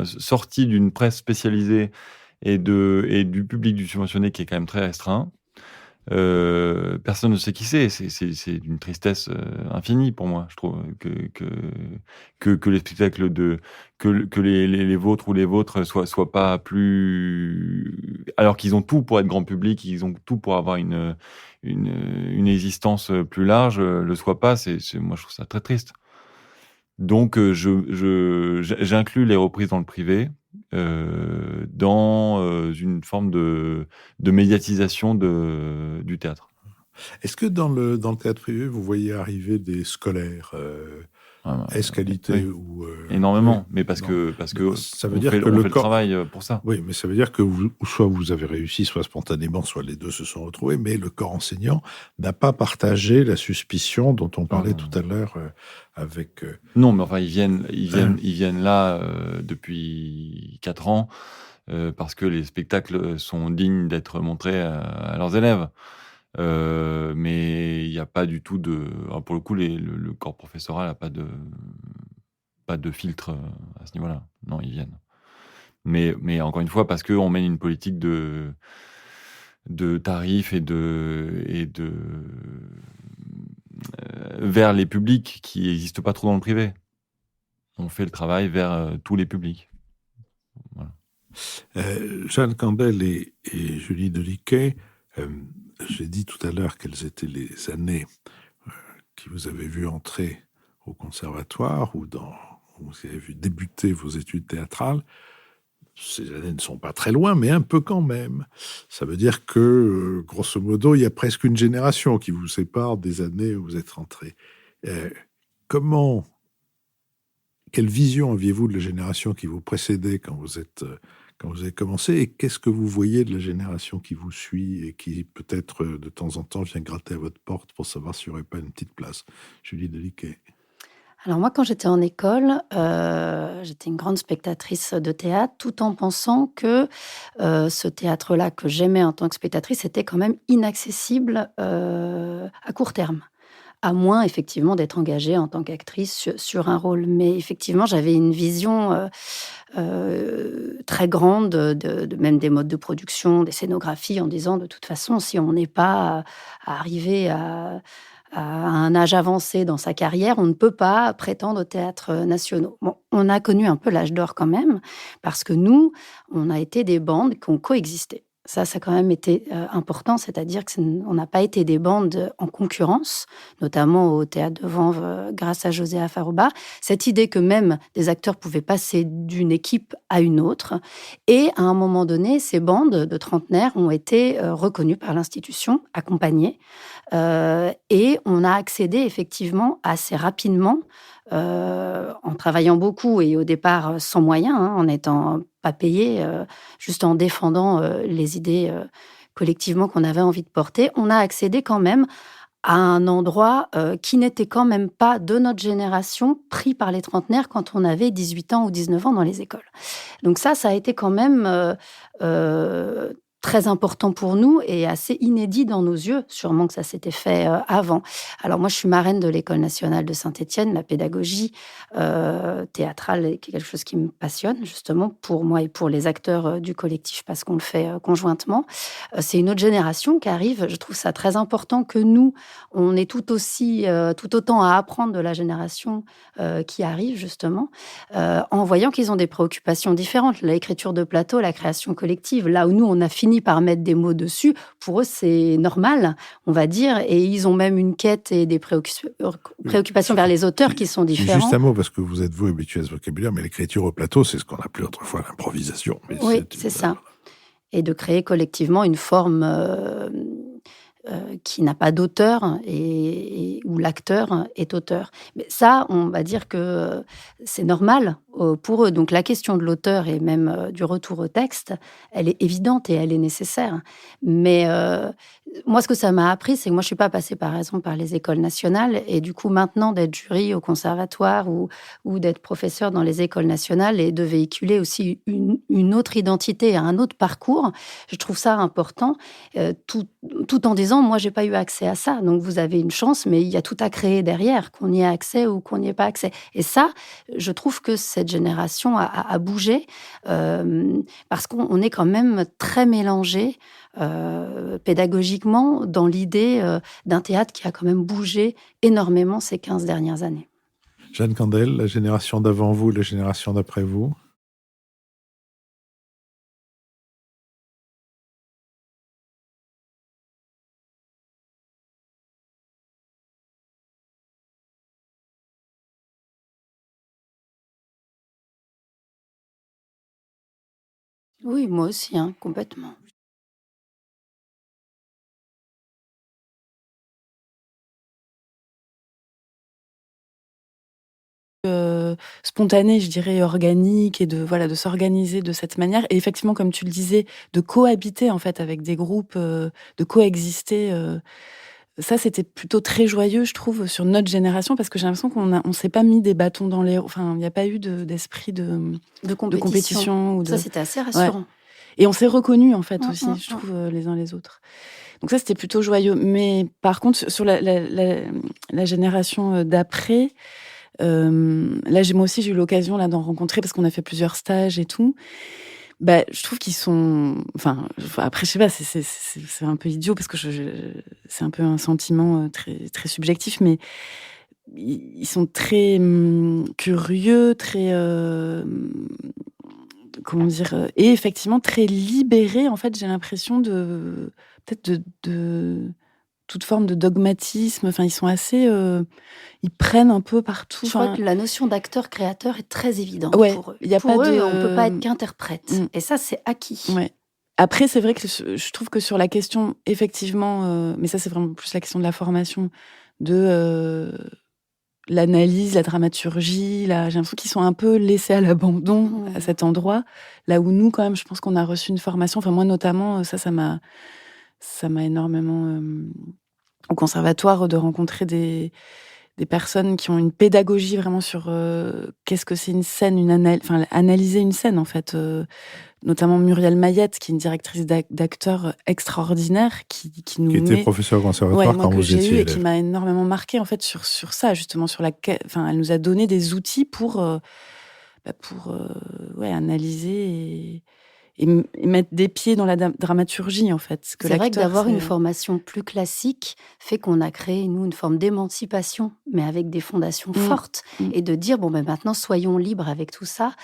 sorti d'une presse spécialisée et du public du subventionné qui est quand même très restreint. Personne ne sait qui c'est. C'est d'une tristesse infinie pour moi. Je trouve que les spectacles que les vôtres ou les vôtres soient pas plus, alors qu'ils ont tout pour être grand public, ils ont tout pour avoir une existence plus large, le soient pas. Moi je trouve ça très triste. Donc j'inclus les reprises dans le privé, dans une forme de médiatisation du théâtre. Est-ce que dans le théâtre privé, vous voyez arriver des scolaires qualité oui, ou énormément, mais parce que ça veut on dire fait, que on le fait corps... le travail pour ça. Oui, mais ça veut dire que soit vous avez réussi, soit spontanément, soit les deux se sont retrouvés, mais le corps enseignant n'a pas partagé la suspicion dont on parlait tout à l'heure avec... Non, mais enfin, ils viennent là depuis 4 ans parce que les spectacles sont dignes d'être montrés à leurs élèves. Mais il n'y a pas du tout alors pour le coup, le corps professoral n'a pas de filtre à ce niveau-là. Non, ils viennent. Mais encore une fois, parce qu'on mène une politique de tarifs et vers les publics qui n'existent pas trop dans le privé. On fait le travail vers tous les publics. Voilà. Jeanne Campbell et Julie Deliquet, j'ai dit tout à l'heure quelles étaient les années qui vous avez vu entrer au conservatoire ou où vous avez vu débuter vos études théâtrales. Ces années ne sont pas très loin, mais un peu quand même. Ça veut dire que, grosso modo, il y a presque une génération qui vous sépare des années où vous êtes rentré. Quelle vision aviez-vous de la génération qui vous précédait quand vous avez commencé, et qu'est-ce que vous voyez de la génération qui vous suit et qui peut-être de temps en temps vient gratter à votre porte pour savoir s'il n'y aurait pas une petite place? Julie Deliquet. Alors moi, quand j'étais en école, j'étais une grande spectatrice de théâtre, tout en pensant que ce théâtre-là que j'aimais en tant que spectatrice était quand même inaccessible à court terme, à moins effectivement d'être engagée en tant qu'actrice sur un rôle. Mais effectivement, j'avais une vision très grande même des modes de production, des scénographies, en disant de toute façon, si on n'est pas arrivé à un âge avancé dans sa carrière, on ne peut pas prétendre aux théâtres nationaux. Bon, on a connu un peu l'âge d'or quand même, parce que nous, on a été des bandes qui ont coexisté. Ça a quand même été important, c'est-à-dire qu'on n'a pas été des bandes en concurrence, notamment au Théâtre de Vanves grâce à José Faroba. Cette idée que même des acteurs pouvaient passer d'une équipe à une autre. Et à un moment donné, ces bandes de trentenaires ont été reconnues par l'institution, accompagnées. Et on a accédé effectivement assez rapidement, en travaillant beaucoup et au départ sans moyens, en n'étant pas payé, juste en défendant les idées collectivement qu'on avait envie de porter. On a accédé quand même à un endroit qui n'était quand même pas de notre génération, pris par les trentenaires quand on avait 18 ans ou 19 ans dans les écoles. Donc ça a été quand même très important pour nous et assez inédit dans nos yeux. Sûrement que ça s'était fait avant. Alors moi, je suis marraine de l'École nationale de Saint-Étienne. La pédagogie théâtrale est quelque chose qui me passionne, justement, pour moi et pour les acteurs du collectif, parce qu'on le fait conjointement. C'est une autre génération qui arrive. Je trouve ça très important que nous, on ait tout autant à apprendre de la génération qui arrive, justement, en voyant qu'ils ont des préoccupations différentes. L'écriture de plateau, la création collective, là où nous, on a fini par mettre des mots dessus, pour eux, c'est normal, on va dire, et ils ont même une quête et des préoccupations vers les auteurs qui sont différents. Juste un mot, parce que vous êtes, vous, habitué à ce vocabulaire, mais l'écriture au plateau, c'est ce qu'on appelait autrefois l'improvisation. Mais oui, c'est ça. Et de créer collectivement une forme qui n'a pas d'auteur et où l'acteur est auteur. Mais ça, on va dire que c'est normal pour eux. Donc la question de l'auteur et même du retour au texte, elle est évidente et elle est nécessaire. Mais moi, ce que ça m'a appris, c'est que moi, je ne suis pas passée, par exemple, par les écoles nationales. Et du coup, maintenant, d'être jury au conservatoire ou d'être professeur dans les écoles nationales et de véhiculer aussi une autre identité, un autre parcours, je trouve ça important, tout en disant, moi, je n'ai pas eu accès à ça. Donc, vous avez une chance, mais il y a tout à créer derrière, qu'on y ait accès ou qu'on n'y ait pas accès. Et ça, je trouve que cette génération a bougé parce qu'on est quand même très mélangé pédagogiquement dans l'idée d'un théâtre qui a quand même bougé énormément ces 15 dernières années. Jeanne Candel, la génération d'avant vous, la génération d'après vous? Oui, moi aussi, complètement. Spontané, je dirais, organique, et de s'organiser de cette manière. Et effectivement, comme tu le disais, de cohabiter en fait avec des groupes, de coexister. Ça, c'était plutôt très joyeux, je trouve, sur notre génération, parce que j'ai l'impression on s'est pas mis des bâtons dans les roues. Enfin, il n'y a pas eu d'esprit de compétition. Ça, c'était assez rassurant. Ouais. Et on s'est reconnus, en fait, aussi, je trouve, les uns les autres. Donc ça, c'était plutôt joyeux. Mais par contre, sur la génération d'après, là, moi aussi, j'ai eu l'occasion là d'en rencontrer parce qu'on a fait plusieurs stages et tout. Bah, je trouve qu'ils sont. Enfin, après, je sais pas, c'est un peu idiot parce que c'est un peu un sentiment très très subjectif, mais ils sont très curieux, très comment dire, et effectivement très libérés. En fait, j'ai l'impression peut-être de toute forme de dogmatisme. Enfin, ils sont assez. Ils prennent un peu partout. Je crois que la notion d'acteur-créateur est très évidente pour eux. Y a pour pas eux, de... on ne peut pas être qu'interprète. Et ça, c'est acquis. Ouais. Après, c'est vrai que je trouve que sur la question, effectivement, mais ça, c'est vraiment plus la question de la formation, de l'analyse, la dramaturgie, j'ai l'impression qu'ils sont un peu laissés à l'abandon à cet endroit. Là où nous, quand même, je pense qu'on a reçu une formation. Enfin, moi, notamment, ça m'a énormément... au conservatoire, de rencontrer des personnes qui ont une pédagogie vraiment sur qu'est-ce que c'est une scène, analyser une scène, en fait. Notamment Muriel Mayette, qui est une directrice d'acteurs extraordinaire, qui nous qui était professeur au conservatoire quand vous étiez élève. Et qui m'a énormément marqué, en fait, sur ça, justement, elle nous a donné des outils pour analyser et mettre des pieds dans la dramaturgie, en fait. C'est vrai que d'avoir une formation plus classique fait qu'on a créé, nous, une forme d'émancipation, mais avec des fondations fortes, et de dire, maintenant, soyons libres avec tout ça,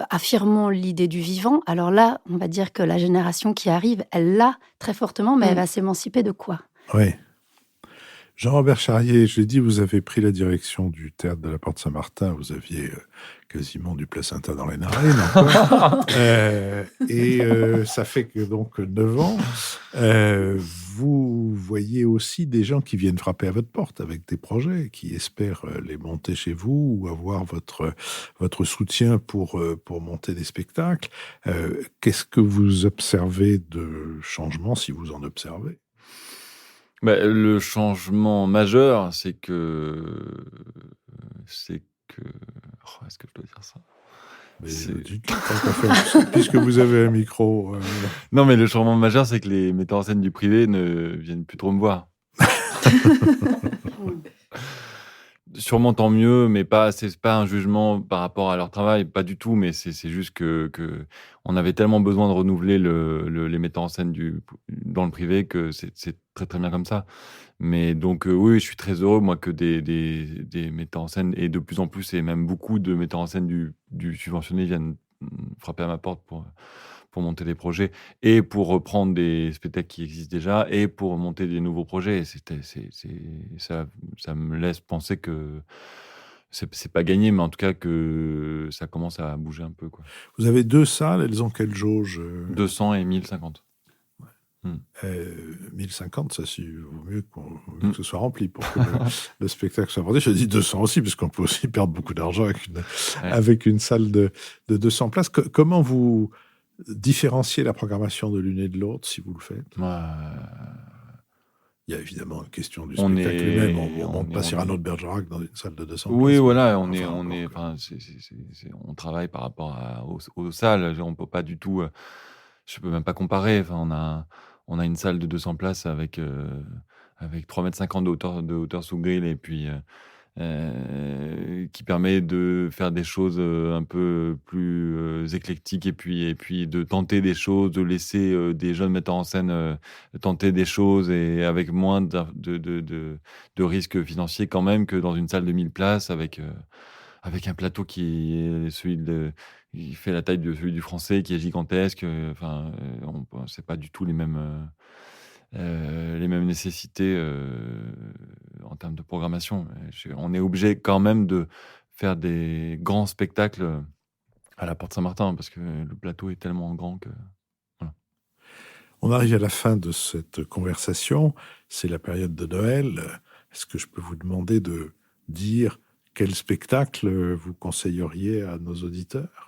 affirmons l'idée du vivant. Alors là, on va dire que la génération qui arrive, elle l'a très fortement, mais elle va s'émanciper de quoi? Oui. Jean-Robert Charrier, je l'ai dit, vous avez pris la direction du théâtre de la Porte Saint-Martin. Vous aviez quasiment du placenta dans les narines encore. Ça fait que donc 9 ans. Vous voyez aussi des gens qui viennent frapper à votre porte avec des projets, qui espèrent les monter chez vous ou avoir votre soutien pour monter des spectacles. Qu'est-ce que vous observez de changement, si vous en observez? Le changement majeur, c'est que... est-ce que je dois dire ça? Mais dites-le, tant qu'à faire, puisque vous avez un micro. Non, mais le changement majeur, c'est que les metteurs en scène du privé ne viennent plus trop me voir. Sûrement tant mieux, mais c'est pas un jugement par rapport à leur travail, pas du tout, mais c'est juste que on avait tellement besoin de renouveler les metteurs en scène dans le privé que c'est très très bien comme ça. Mais donc oui, je suis très heureux moi que des metteurs en scène, et de plus en plus, et même beaucoup de metteurs en scène du subventionné viennent frapper à ma porte pour monter des projets et pour reprendre des spectacles qui existent déjà et pour monter des nouveaux projets. Ça me laisse penser que c'est pas gagné, mais en tout cas que ça commence à bouger un peu, quoi. Vous avez 2 salles, elles ont quelle jauge 200 et 1050. 1050, ça vaut mieux que ce soit rempli pour que le spectacle soit vendu. Je dis 200 aussi, parce qu'on peut aussi perdre beaucoup d'argent avec une salle de 200 places. Comment vous différenciez la programmation de l'une et de l'autre, si vous le faites? Il y a évidemment une question du spectacle lui-même. On ne monte pas Cyrano de Bergerac dans une salle de 200 places. Oui, voilà, on travaille par rapport aux salles. On peut pas du tout... je peux même pas comparer. Enfin, on a une salle de 200 places avec 3,50 m de hauteur sous grille, et puis qui permet de faire des choses un peu plus éclectiques, et puis de tenter des choses, de laisser des jeunes metteurs en scène tenter des choses, et avec moins de risques financiers quand même que dans une salle de 1000 places avec un plateau qui est il fait la taille de celui du Français, qui est gigantesque. C'est pas du tout les mêmes nécessités en termes de programmation. On est obligé quand même de faire des grands spectacles à la Porte Saint-Martin, parce que le plateau est tellement grand que... Voilà. On arrive à la fin de cette conversation. C'est la période de Noël. Est-ce que je peux vous demander de dire quel spectacle vous conseilleriez à nos auditeurs?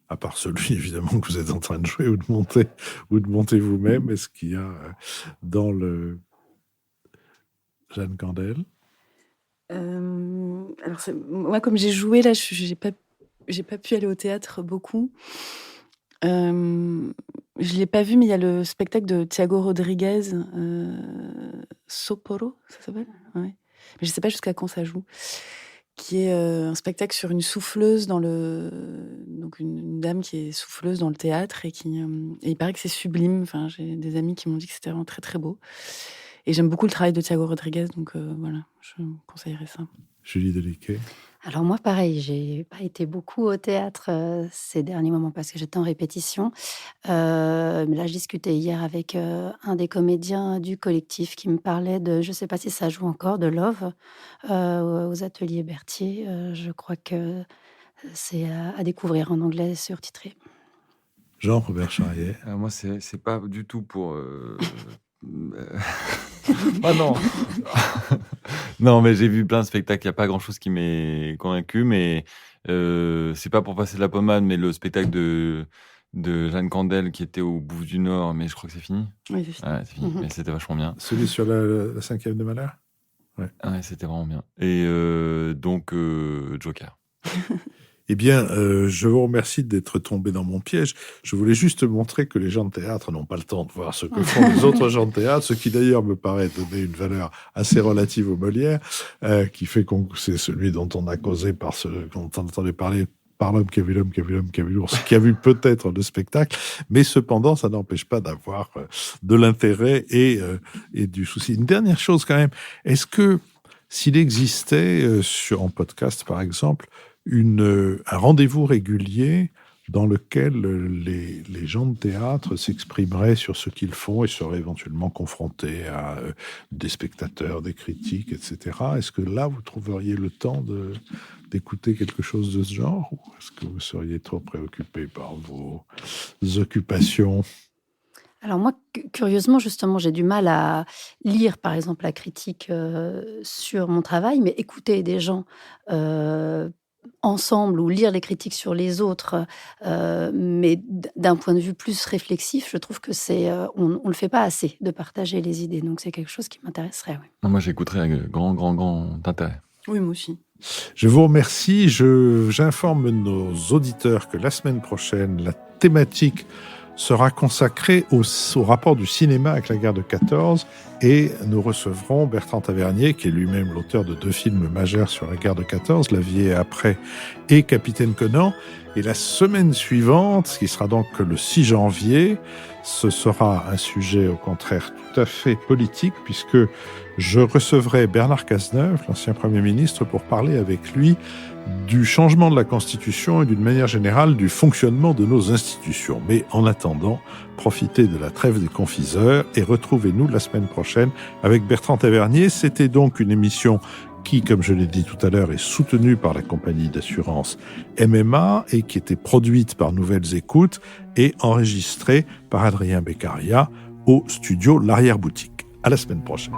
À part celui, évidemment, que vous êtes en train de jouer ou de monter vous-même. Est-ce qu'il y a dans le... Jeanne Candel? Alors, moi, comme j'ai joué, là, j'ai pas pu aller au théâtre beaucoup. Je l'ai pas vu, mais il y a le spectacle de Thiago Rodriguez, Soporo, ça s'appelle? Ouais. Mais je sais pas jusqu'à quand ça joue. Qui est un spectacle sur une souffleuse donc une dame qui est souffleuse dans le théâtre, et il paraît que c'est sublime. Enfin, j'ai des amis qui m'ont dit que c'était vraiment très très beau. Et j'aime beaucoup le travail de Thiago Rodriguez, donc voilà, je conseillerais ça. Julie Deliquet? Alors moi, pareil, j'ai pas été beaucoup au théâtre ces derniers moments parce que j'étais en répétition. Mais là, je discutais hier avec un des comédiens du collectif qui me parlait de, je sais pas si ça joue encore, de Love aux ateliers Berthier. Je crois que c'est à découvrir en anglais, surtitré. Jean-Robert Charrier? Moi, c'est pas du tout pour... Ah non. Non, mais j'ai vu plein de spectacles. Il n'y a pas grand-chose qui m'est convaincu, mais c'est pas pour passer de la pommade, mais le spectacle de Jeanne Candel qui était au Bouffe du Nord, mais je crois que c'est fini. Oui, c'est fini. Ouais, c'est fini, mais c'était vachement bien. Celui sur la 5e de Mahler? Ouais, c'était vraiment bien. Et donc, Joker. Eh bien, je vous remercie d'être tombé dans mon piège. Je voulais juste montrer que les gens de théâtre n'ont pas le temps de voir ce que font les autres gens de théâtre, ce qui d'ailleurs me paraît donner une valeur assez relative au Molière, qui fait que c'est celui dont on a causé dont on entendait parler par l'homme qui a vu l'homme, qui a vu l'homme, qui a vu l'ours, qui a vu peut-être le spectacle, mais cependant, ça n'empêche pas d'avoir de l'intérêt et du souci. Une dernière chose quand même, est-ce que s'il existait en podcast, par exemple, un rendez-vous régulier dans lequel les gens de théâtre s'exprimeraient sur ce qu'ils font et seraient éventuellement confrontés à des spectateurs, des critiques, etc. Est-ce que là, vous trouveriez le temps d'écouter quelque chose de ce genre, ou est-ce que vous seriez trop préoccupé par vos occupations? Alors moi, curieusement, justement, j'ai du mal à lire, par exemple, la critique sur mon travail, mais écouter des gens ensemble ou lire les critiques sur les autres, mais d'un point de vue plus réflexif, je trouve que on le fait pas assez de partager les idées. Donc c'est quelque chose qui m'intéresserait. Oui. Non, moi, j'écouterais avec grand intérêt. Oui, moi aussi. Je vous remercie. J'informe nos auditeurs que la semaine prochaine, la thématique sera consacrée au rapport du cinéma avec la guerre de 14 et nous recevrons Bertrand Tavernier, qui est lui-même l'auteur de 2 films majeurs sur la guerre de 14, La vie est après et Capitaine Conan. Et la semaine suivante, ce qui sera donc le 6 janvier, ce sera un sujet au contraire tout à fait politique, puisque je recevrai Bernard Cazeneuve, l'ancien Premier ministre, pour parler avec lui du changement de la Constitution et d'une manière générale du fonctionnement de nos institutions. Mais en attendant, profitez de la trêve des confiseurs et retrouvez-nous la semaine prochaine avec Bertrand Tavernier. C'était donc une émission qui, comme je l'ai dit tout à l'heure, est soutenue par la compagnie d'assurance MMA et qui était produite par Nouvelles Écoutes et enregistrée par Adrien Beccaria au studio L'Arrière-Boutique. À la semaine prochaine.